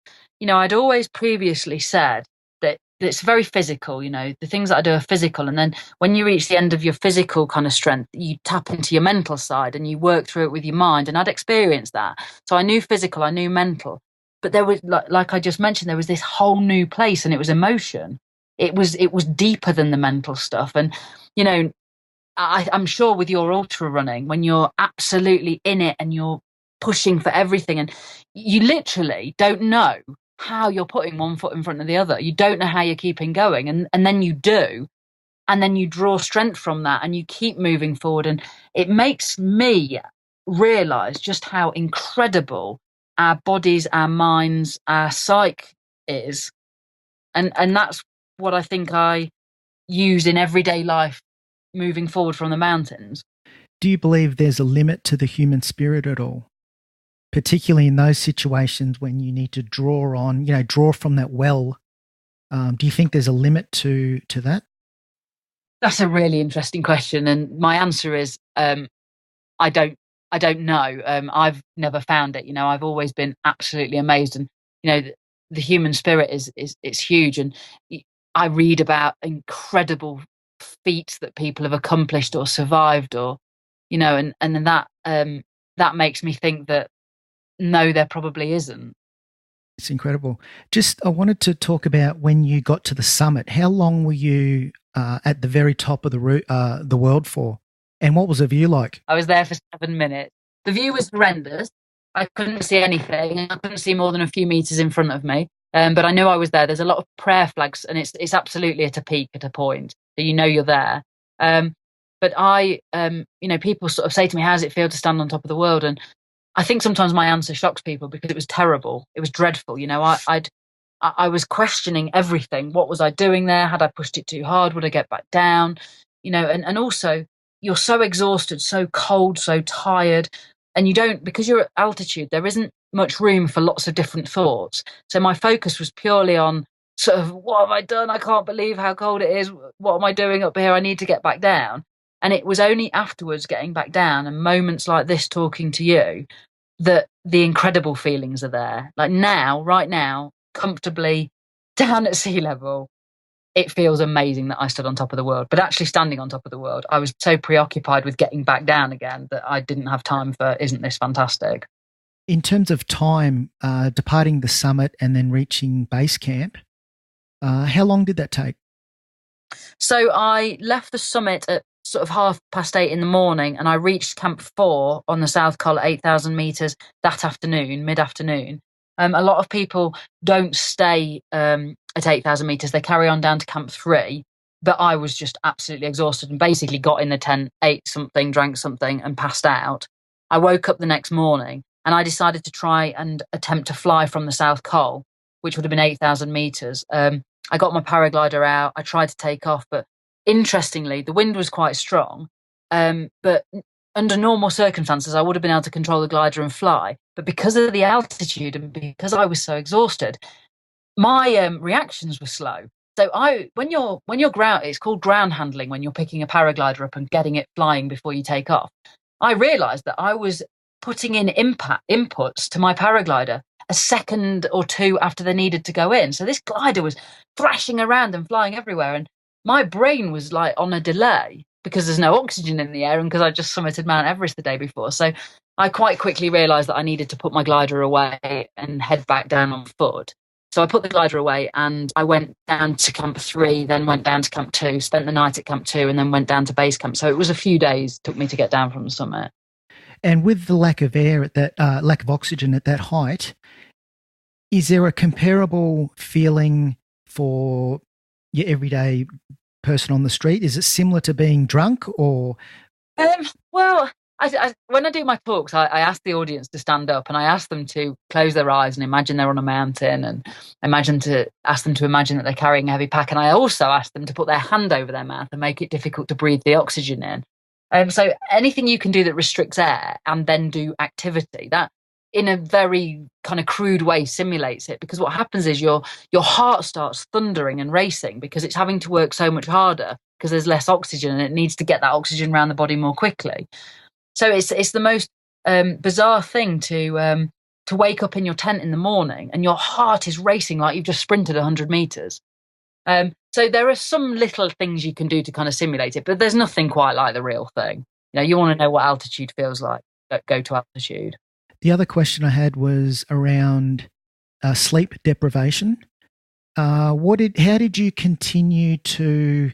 I'd always previously said that it's very physical, the things that I do are physical. And then when you reach the end of your physical kind of strength, you tap into your mental side and you work through it with your mind. And I'd experienced that. So I knew physical, I knew mental. But there was, like I just mentioned, there was this whole new place, and it was emotion. It was deeper than the mental stuff. And, I'm sure with your ultra running, when you're absolutely in it and you're pushing for everything, and you literally don't know how you're putting one foot in front of the other. You don't know how you're keeping going. And then you do. And then you draw strength from that and you keep moving forward. And it makes me realize just how incredible our bodies, our minds, our psyche is. And that's what I think I use in everyday life moving forward from the mountains. Do you believe there's a limit to the human spirit at all? Particularly in those situations when you need to draw from that well. Do you think there's a limit to that? That's a really interesting question. And my answer is, I don't know. I've never found it. I've always been absolutely amazed. And, the human spirit is huge. And I read about incredible feats that people have accomplished or survived, or, and that makes me think that no, there probably isn't. It's incredible. I wanted to talk about when you got to the summit. How long were you at the very top of the world for? And what was the view like? I was there for 7 minutes. The view was horrendous. I couldn't see anything. I couldn't see more than a few meters in front of me. But I knew I was there. There's a lot of prayer flags, and it's absolutely at a peak, at a point, so you're there. But people sort of say to me, how does it feel to stand on top of the world? And I think sometimes my answer shocks people because it was terrible. It was dreadful. I was questioning everything. What was I doing there? Had I pushed it too hard? Would I get back down? And also you're so exhausted, so cold, so tired. And because you're at altitude, there isn't much room for lots of different thoughts. So my focus was purely on sort of, what have I done? I can't believe how cold it is. What am I doing up here? I need to get back down. And it was only afterwards, getting back down and moments like this, talking to you, that the incredible feelings are there. Like right now, comfortably down at sea level, it feels amazing that I stood on top of the world. But actually standing on top of the world, I was so preoccupied with getting back down again that I didn't have time for, isn't this fantastic? In terms of time, departing the summit and then reaching base camp, how long did that take? So I left the summit at sort of 8:30 in the morning, and I reached Camp 4 on the South Col at 8,000 metres that afternoon, mid-afternoon. A lot of people don't stay at 8,000 metres. They carry on down to Camp 3. But I was just absolutely exhausted and basically got in the tent, ate something, drank something and passed out. I woke up the next morning and I decided to try and attempt to fly from the South Col, which would have been 8,000 meters. I got my paraglider out. I tried to take off, but interestingly, the wind was quite strong. But under normal circumstances, I would have been able to control the glider and fly. But because of the altitude and because I was so exhausted, my reactions were slow. So when you're ground, it's called ground handling when you're picking a paraglider up and getting it flying before you take off. I realised that I was putting in inputs to my paraglider a second or two after they needed to go in. So this glider was thrashing around and flying everywhere, and my brain was like on a delay because there's no oxygen in the air and because I just summited Mount Everest the day before. So I quite quickly realised that I needed to put my glider away and head back down on foot. So I put the glider away and I went down to Camp 3, then went down to Camp 2, spent the night at Camp 2, and then went down to base camp. So it was a few days, took me to get down from the summit. And with the lack of air at that, lack of oxygen at that height, is there a comparable feeling for your everyday person on the street? Is it similar to being drunk or? Well, when I do my talks, I ask the audience to stand up and I ask them to close their eyes and imagine they're on a mountain, and ask them to imagine that they're carrying a heavy pack. And I also ask them to put their hand over their mouth and make it difficult to breathe the oxygen in. So anything you can do that restricts air and then do activity, that in a very kind of crude way simulates it, because what happens is your heart starts thundering and racing because it's having to work so much harder because there's less oxygen and it needs to get that oxygen around the body more quickly. So it's the most bizarre thing to wake up in your tent in the morning and your heart is racing like you've just sprinted 100 meters. So there are some little things you can do to kind of simulate it, but there's nothing quite like the real thing. You know, you want to know what altitude feels like, go to altitude. The other question I had was around sleep deprivation. How did you continue to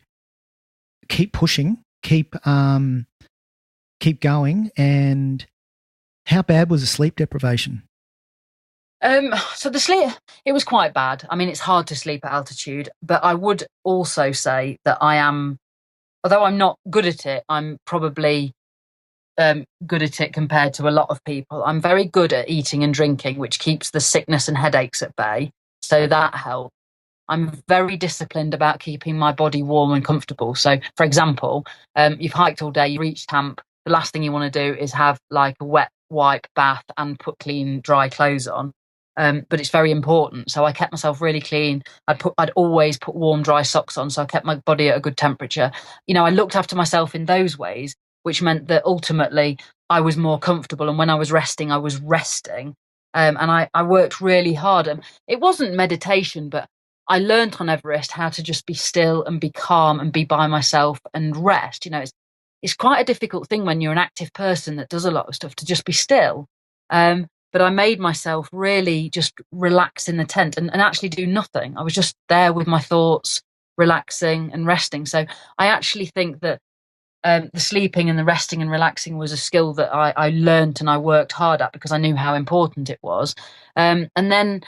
keep pushing, keep going, and how bad was the sleep deprivation? So the sleep, it was quite bad. I mean, it's hard to sleep at altitude, but I would also say that although I'm not good at it, I'm probably good at it compared to a lot of people. I'm very good at eating and drinking, which keeps the sickness and headaches at bay. So that helps. I'm very disciplined about keeping my body warm and comfortable. So, for example, you've hiked all day, you reach camp. The last thing you want to do is have like a wet wipe bath and put clean, dry clothes on. But it's very important. So I kept myself really clean. I'd always put warm, dry socks on. So I kept my body at a good temperature. You know, I looked after myself in those ways, which meant that ultimately I was more comfortable. And when I was resting, I was resting. And I worked really hard. And it wasn't meditation, but I learned on Everest how to just be still and be calm and be by myself and rest. You know, it's quite a difficult thing when you're an active person that does a lot of stuff to just be still. But I made myself really just relax in the tent and actually do nothing. I was just there with my thoughts, relaxing and resting. So I actually think that the sleeping and the resting and relaxing was a skill that I learned and I worked hard at because I knew how important it was. And then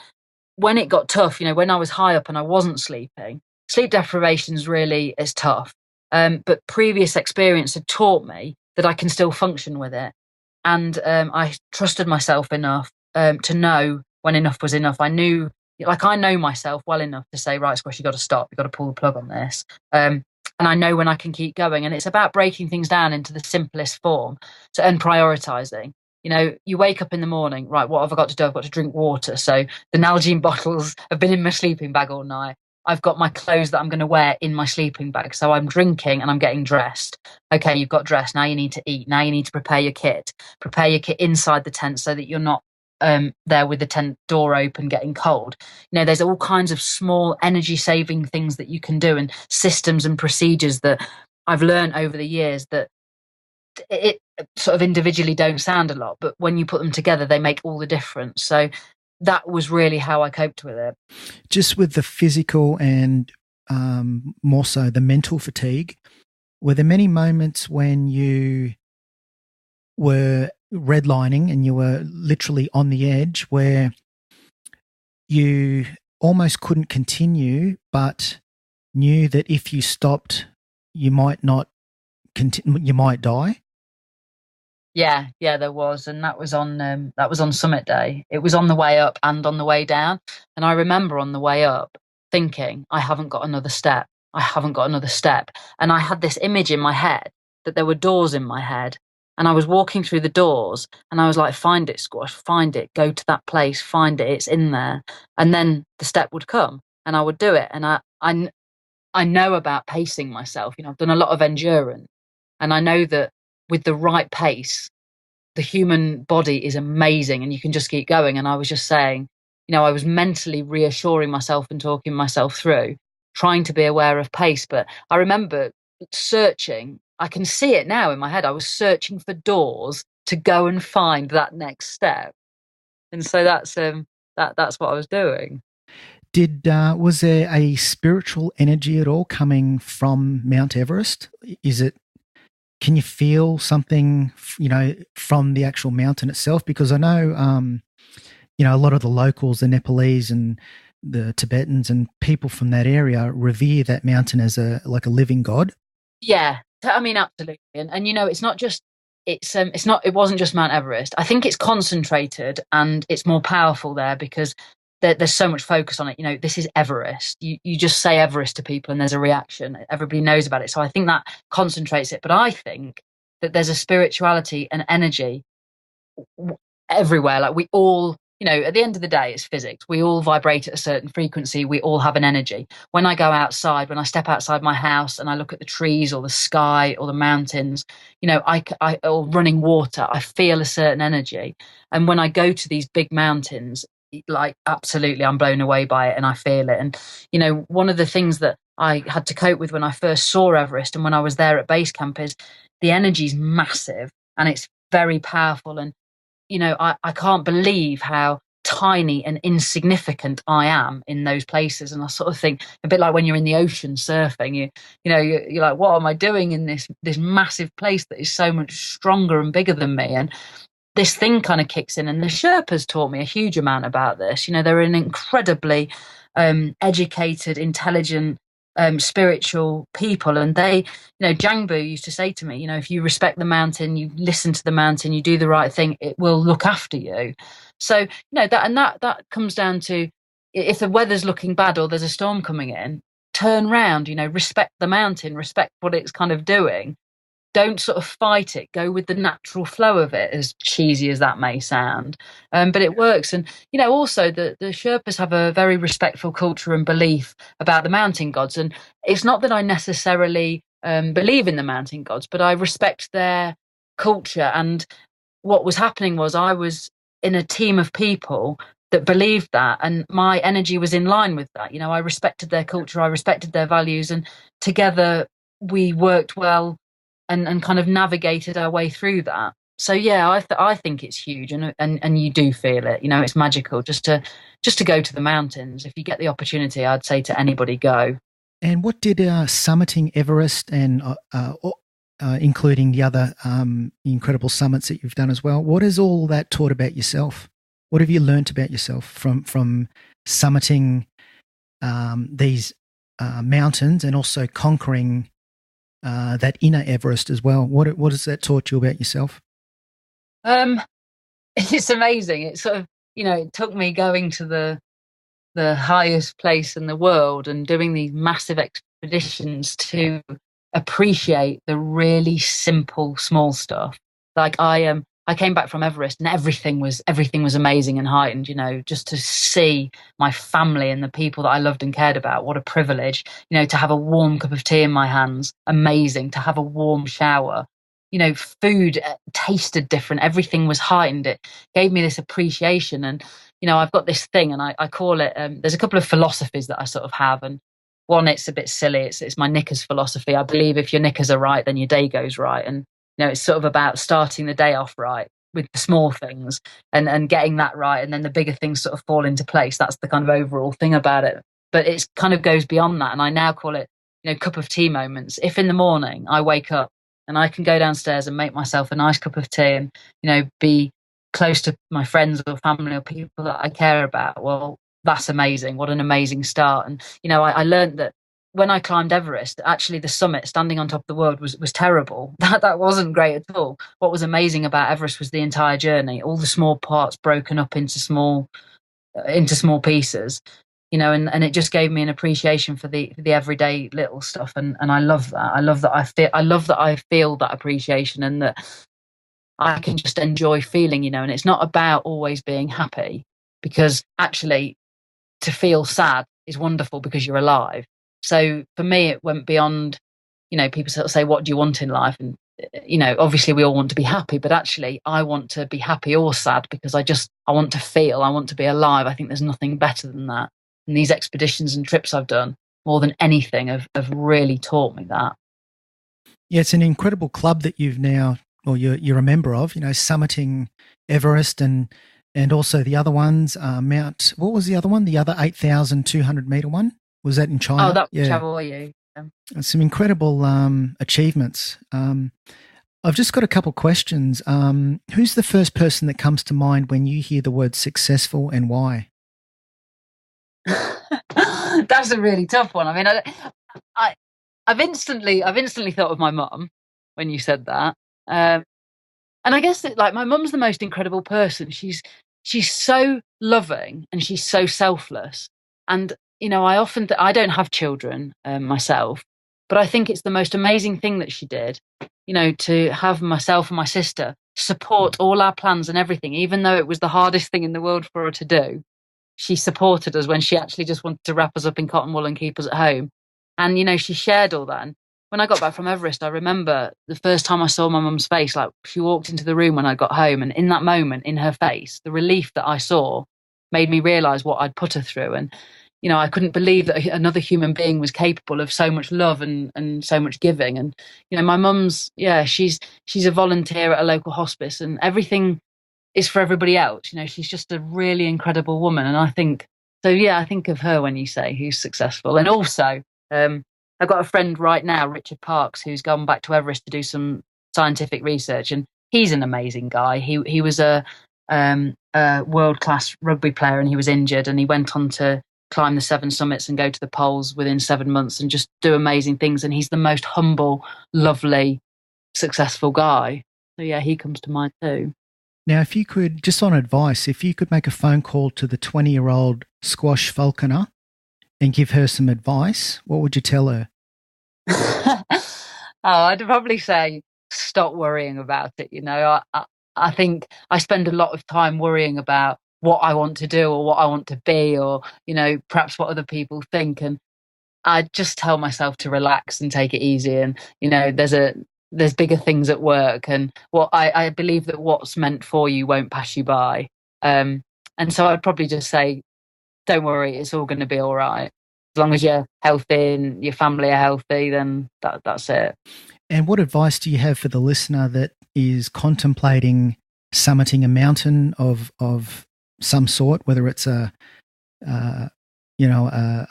when it got tough, you know, when I was high up and I wasn't sleeping, sleep deprivation is tough. But previous experience had taught me that I can still function with it. And I trusted myself enough to know when enough was enough. I know myself well enough to say, right, Squash, you got to stop. You got to pull the plug on this. And I know when I can keep going. And it's about breaking things down into the simplest form and prioritizing. You know, you wake up in the morning, right, what have I got to do? I've got to drink water. So the Nalgene bottles have been in my sleeping bag all night. I've got my clothes that I'm going to wear in my sleeping bag. So I'm drinking and I'm getting dressed. Okay, you've got dressed. Now you need to eat. Now you need to prepare your kit. Prepare your kit inside the tent so that you're not there with the tent door open getting cold. You know, there's all kinds of small energy saving things that you can do and systems and procedures that I've learned over the years that it sort of individually don't sound a lot, but when you put them together, they make all the difference. So that was really how I coped with it. Just with the physical and more so the mental fatigue, were there many moments when you were redlining and you were literally on the edge where you almost couldn't continue but knew that if you stopped, you might not continue, you might die? Yeah, there was, and that was on summit day. It was on the way up and on the way down, and I remember on the way up thinking, I haven't got another step. I haven't got another step, and I had this image in my head that there were doors in my head, and I was walking through the doors, and I was like, "Find it, Squash, find it. Go to that place, find it. It's in there." And then the step would come, and I would do it, and I know about pacing myself. I've done a lot of endurance, and I know that with the right pace, the human body is amazing and you can just keep going. And I was just saying, I was mentally reassuring myself and talking myself through, trying to be aware of pace. But I remember searching, I can see it now in my head. I was searching for doors to go and find that next step. And so that's what I was doing. Was there a spiritual energy at all coming from Mount Everest? Can you feel something, from the actual mountain itself? Because I know, a lot of the locals, the Nepalese and the Tibetans and people from that area revere that mountain as a living god. Yeah, I mean, absolutely. And it's not just, it wasn't just Mount Everest. I think it's concentrated and it's more powerful there because there's so much focus on it. This is Everest. You just say Everest to people and there's a reaction. Everybody knows about it. So I think that concentrates it. But I think that there's a spirituality and energy everywhere. Like we all, at the end of the day, it's physics. We all vibrate at a certain frequency. We all have an energy. When I go outside, when I step outside my house and I look at the trees or the sky or the mountains, or running water, I feel a certain energy. And when I go to these big mountains, like absolutely I'm blown away by it and I feel it. And one of the things that I had to cope with when I first saw Everest and when I was there at base camp is the energy's massive and it's very powerful. And I can't believe how tiny and insignificant I am in those places. And I sort of think a bit like when you're in the ocean surfing, you're like, what am I doing in this massive place that is so much stronger and bigger than me? And this thing kind of kicks in, and the Sherpas taught me a huge amount about this. They're an incredibly educated, intelligent, spiritual people, and they, Jangbu used to say to me, if you respect the mountain, you listen to the mountain, you do the right thing, it will look after you. So that comes down to, if the weather's looking bad or there's a storm coming in, turn round, respect the mountain, respect what it's kind of doing. Don't sort of fight it. Go with the natural flow of it, as cheesy as that may sound. But it works. And, also the Sherpas have a very respectful culture and belief about the mountain gods. And it's not that I necessarily believe in the mountain gods, but I respect their culture. And what was happening was I was in a team of people that believed that. And my energy was in line with that. I respected their culture. I respected their values. And together we worked well and kind of navigated our way through that. So yeah, I think it's huge, and you do feel it. It's magical just to go to the mountains. If you get the opportunity, I'd say to anybody, go. And what did summiting Everest and including the other incredible summits that you've done as well, what has all that taught about yourself? What have you learnt about yourself from summiting these mountains and also conquering that inner Everest as well? What has that taught you about yourself? It's amazing. It sort of, it took me going to the highest place in the world and doing these massive expeditions to appreciate the really simple, small stuff. Like I came back from Everest and everything was amazing and heightened, just to see my family and the people that I loved and cared about. What a privilege, to have a warm cup of tea in my hands. Amazing. To have a warm shower, food tasted different. Everything was heightened. It gave me this appreciation. And, I've got this thing and I call it, there's a couple of philosophies that I sort of have. And one, it's a bit silly. It's my knickers philosophy. I believe if your knickers are right, then your day goes right. And it's sort of about starting the day off right with the small things and getting that right. And then the bigger things sort of fall into place. That's the kind of overall thing about it. But it kind of goes beyond that. And I now call it, cup of tea moments. If in the morning I wake up and I can go downstairs and make myself a nice cup of tea and, be close to my friends or family or people that I care about, well, that's amazing. What an amazing start. And, I learned that when I climbed Everest, actually the summit, standing on top of the world, was terrible. That wasn't great at all. What was amazing about Everest was the entire journey, all the small parts broken up into small pieces, and it just gave me an appreciation for the everyday little stuff, and I love that. I love that I feel that appreciation, and that I can just enjoy feeling, and it's not about always being happy, because actually to feel sad is wonderful because you're alive. So for me, it went beyond, people sort of say, what do you want in life? And, obviously we all want to be happy, but actually I want to be happy or sad because I want to feel, I want to be alive. I think there's nothing better than that. And these expeditions and trips I've done, more than anything, have really taught me that. Yeah, it's an incredible club that you've now, or you're a member of, summiting Everest and also the other ones, Mount, what was the other one? The other 8,200 meter one? Was that in China? Oh, that was Chaoyu. Some incredible achievements. I've just got a couple questions. Who's the first person that comes to mind when you hear the word successful, and why? That's a really tough one. I mean, I've instantly thought of my mum when you said that. And I guess that, like, my mum's the most incredible person. She's so loving and she's so selfless. And, I don't have children myself, but I think it's the most amazing thing that she did, to have myself and my sister support all our plans and everything, even though it was the hardest thing in the world for her to do. She supported us when she actually just wanted to wrap us up in cotton wool and keep us at home. And, she shared all that. And when I got back from Everest, I remember the first time I saw my mum's face, like, she walked into the room when I got home, and in that moment, in her face, the relief that I saw made me realise what I'd put her through. And, I couldn't believe that another human being was capable of so much love and so much giving. And, my mum's, she's a volunteer at a local hospice, and everything is for everybody else. She's just a really incredible woman. And I think of her when you say who's successful. And also, I've got a friend right now, Richard Parks, who's gone back to Everest to do some scientific research, and he's an amazing guy. He was a world-class rugby player, and he was injured, and he went on to climb the 7 summits and go to the poles within 7 months and just do amazing things. And he's the most humble, lovely, successful guy. So yeah, he comes to mind too. Now, if you could, just on advice, if you could make a phone call to the 20-year-old squash Falconer and give her some advice, what would you tell her? I'd probably say stop worrying about it. I think I spend a lot of time worrying about what I want to do or what I want to be, or, perhaps what other people think. And I just tell myself to relax and take it easy. And, there's bigger things at work, and what I believe that what's meant for you won't pass you by. And so I'd probably just say, don't worry, it's all going to be all right. As long as you're healthy and your family are healthy, then that's it. And what advice do you have for the listener that is contemplating summiting a mountain of some sort, whether it's a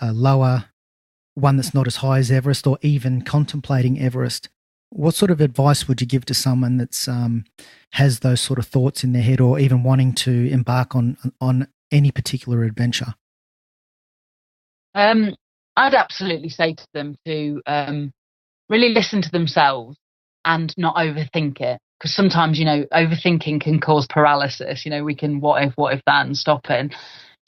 lower one that's not as high as Everest, or even contemplating Everest? What sort of advice would you give to someone that's has those sort of thoughts in their head, or even wanting to embark on any particular adventure? I'd absolutely say to them to really listen to themselves and not overthink it. Because sometimes, overthinking can cause paralysis. We can what if that, and stop it. And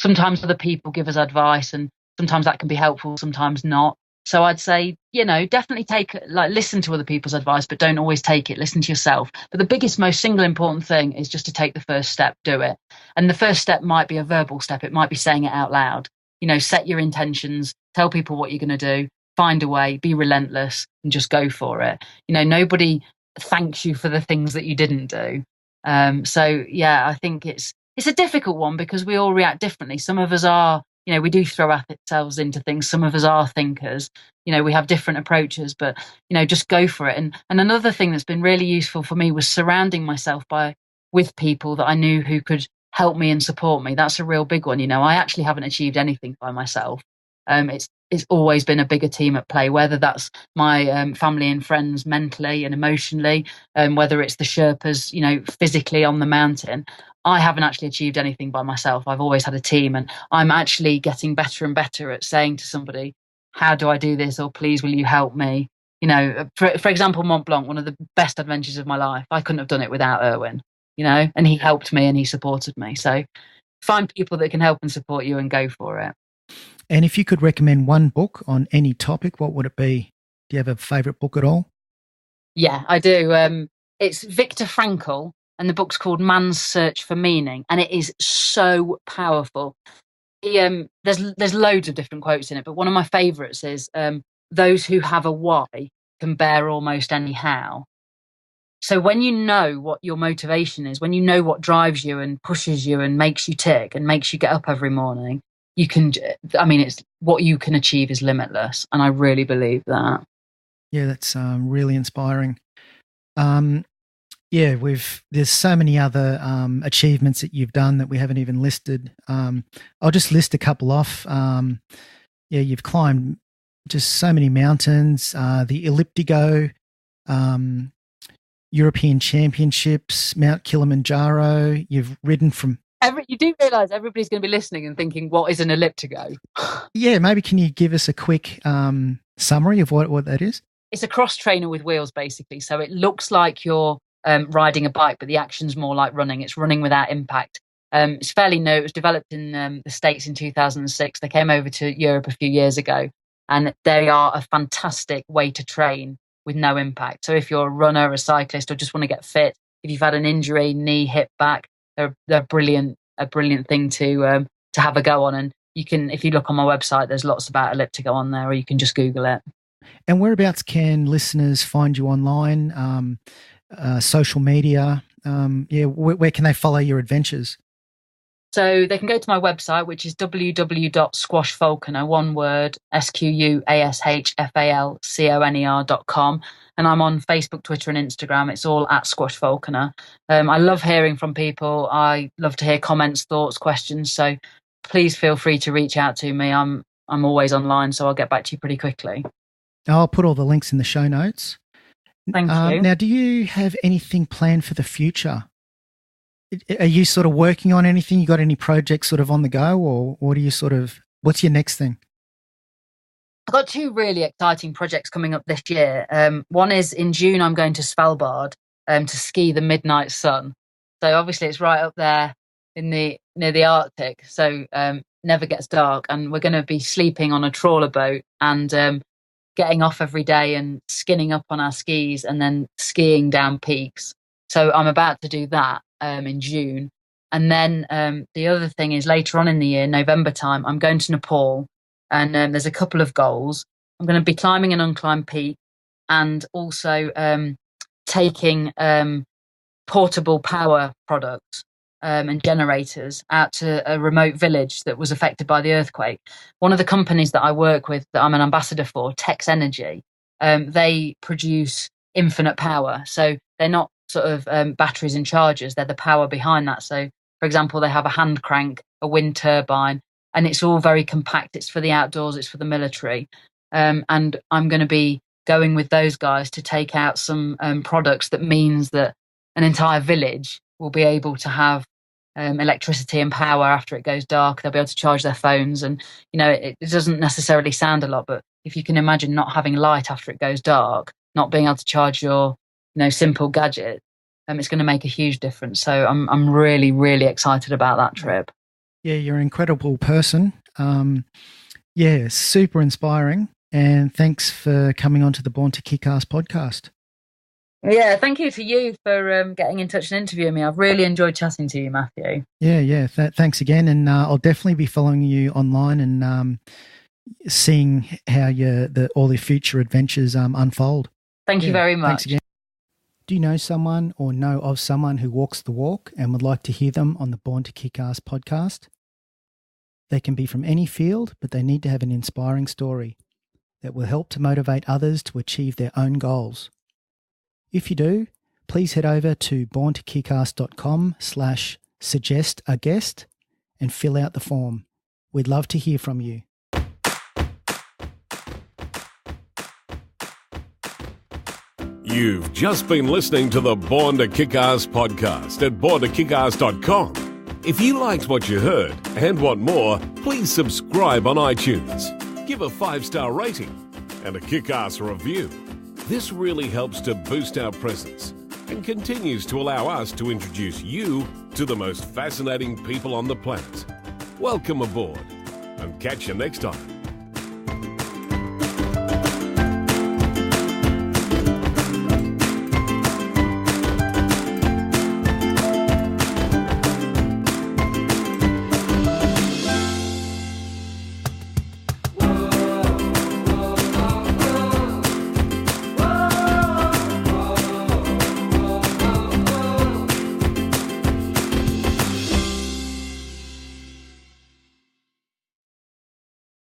sometimes other people give us advice, and sometimes that can be helpful, sometimes not. So I'd say, definitely listen to other people's advice, but don't always take it. Listen to yourself. But the biggest, most single important thing is just to take the first step, do it. And the first step might be a verbal step. It might be saying it out loud. Set your intentions, tell people what you're going to do, find a way, be relentless, and just go for it. Nobody thanks you for the things that you didn't do. So yeah, I think it's a difficult one because we all react differently. Some of us are, we do throw ourselves into things. Some of us are thinkers. We have different approaches, but just go for it. And another thing that's been really useful for me was surrounding myself with people that I knew who could help me and support me. That's a real big one. I actually haven't achieved anything by myself. It's always been a bigger team at play, whether that's my family and friends mentally and emotionally, whether it's the Sherpas, physically on the mountain. I haven't actually achieved anything by myself. I've always had a team, and I'm actually getting better and better at saying to somebody, how do I do this? Or please, will you help me? You know, for example, Mont Blanc, one of the best adventures of my life. I couldn't have done it without Erwin, you know, and he helped me and he supported me. So find people that can help and support you and go for it. And if you could recommend one book on any topic, what would it be? Do you have a favourite book at all? Yeah, I do. It's Viktor Frankl, and the book's called Man's Search for Meaning, and it is so powerful. There's loads of different quotes in it, but one of my favourites is, those who have a why can bear almost any how. So when you know what your motivation is, when you know what drives you and pushes you and makes you tick and makes you get up every morning, you can, it's what you can achieve is limitless. And I really believe that. Yeah, that's really inspiring. There's so many other achievements that you've done that we haven't even listed. I'll just list a couple off. You've climbed just so many mountains, the Elliptigo, European Championships, Mount Kilimanjaro. You've ridden from... You do realise everybody's going to be listening and thinking, what is an Elliptigo? Yeah, maybe can you give us a quick summary of what that is? It's a cross trainer with wheels, basically. So it looks like you're riding a bike, but the action's more like running. It's running without impact. It's fairly new. It was developed in the States in 2006. They came over to Europe a few years ago, and they are a fantastic way to train with no impact. So if you're a runner, a cyclist, or just want to get fit, if you've had an injury, knee, hip, back, they're brilliant, a brilliant thing to have a go on. And you can, if you look on my website, there's lots about Elliptigo on there, or you can just Google it. And whereabouts can listeners find you online, social media? Where can they follow your adventures? So they can go to my website, which is www.squashfalconer, one word, SQUASHFALCONER.com. And I'm on Facebook, Twitter and Instagram. It's all at Squash Falconer. I love hearing from people. I love to hear comments, thoughts, questions. So please feel free to reach out to me. I'm always online, so I'll get back to you pretty quickly. I'll put all the links in the show notes. Thank you. Now, do you have anything planned for the future? Are you sort of working on anything? You got any projects sort of on the go, or what are you what's your next thing? I've got two really exciting projects coming up this year. One is in June, I'm going to Svalbard to ski the midnight sun. So obviously it's right up there near the Arctic. So never gets dark, and we're going to be sleeping on a trawler boat and getting off every day and skinning up on our skis and then skiing down peaks. So I'm about to do that in June. And then the other thing is later on in the year, November time, I'm going to Nepal, and there's a couple of goals. I'm going to be climbing an unclimbed peak and also taking portable power products and generators out to a remote village that was affected by the earthquake. One of the companies that I work with, that I'm an ambassador for, Tex Energy, they produce infinite power. So they're not sort of batteries and chargers, they're the power behind that. So, for example, they have a hand crank, a wind turbine, and it's all very compact. It's for the outdoors, it's for the military. And I'm going to be going with those guys to take out some products that means that an entire village will be able to have electricity and power after it goes dark. They'll be able to charge their phones. And, you know, it doesn't necessarily sound a lot, but if you can imagine not having light after it goes dark, not being able to charge your, simple gadget, it's going to make a huge difference. So I'm really, really excited about that trip. Yeah, you're an incredible person. Super inspiring. And thanks for coming on to the Born to Kick Arse podcast. Yeah, thank you to you for getting in touch and interviewing me. I've really enjoyed chatting to you, Matthew. Yeah. Thanks again. And I'll definitely be following you online and seeing how all the future adventures unfold. Thank you very much. Thanks again. Do you know someone or know of someone who walks the walk and would like to hear them on the Born to Kick Arse podcast? They can be from any field, but they need to have an inspiring story that will help to motivate others to achieve their own goals. If you do, please head over to borntokickass.com/suggest a guest and fill out the form. We'd love to hear from you. You've just been listening to the Born to Kick Arse podcast at borntokickass.com. If you liked what you heard and want more, please subscribe on iTunes. give a 5-star rating and a Kick Arse review. This really helps to boost our presence and continues to allow us to introduce you to the most fascinating people on the planet. Welcome aboard, and catch you next time.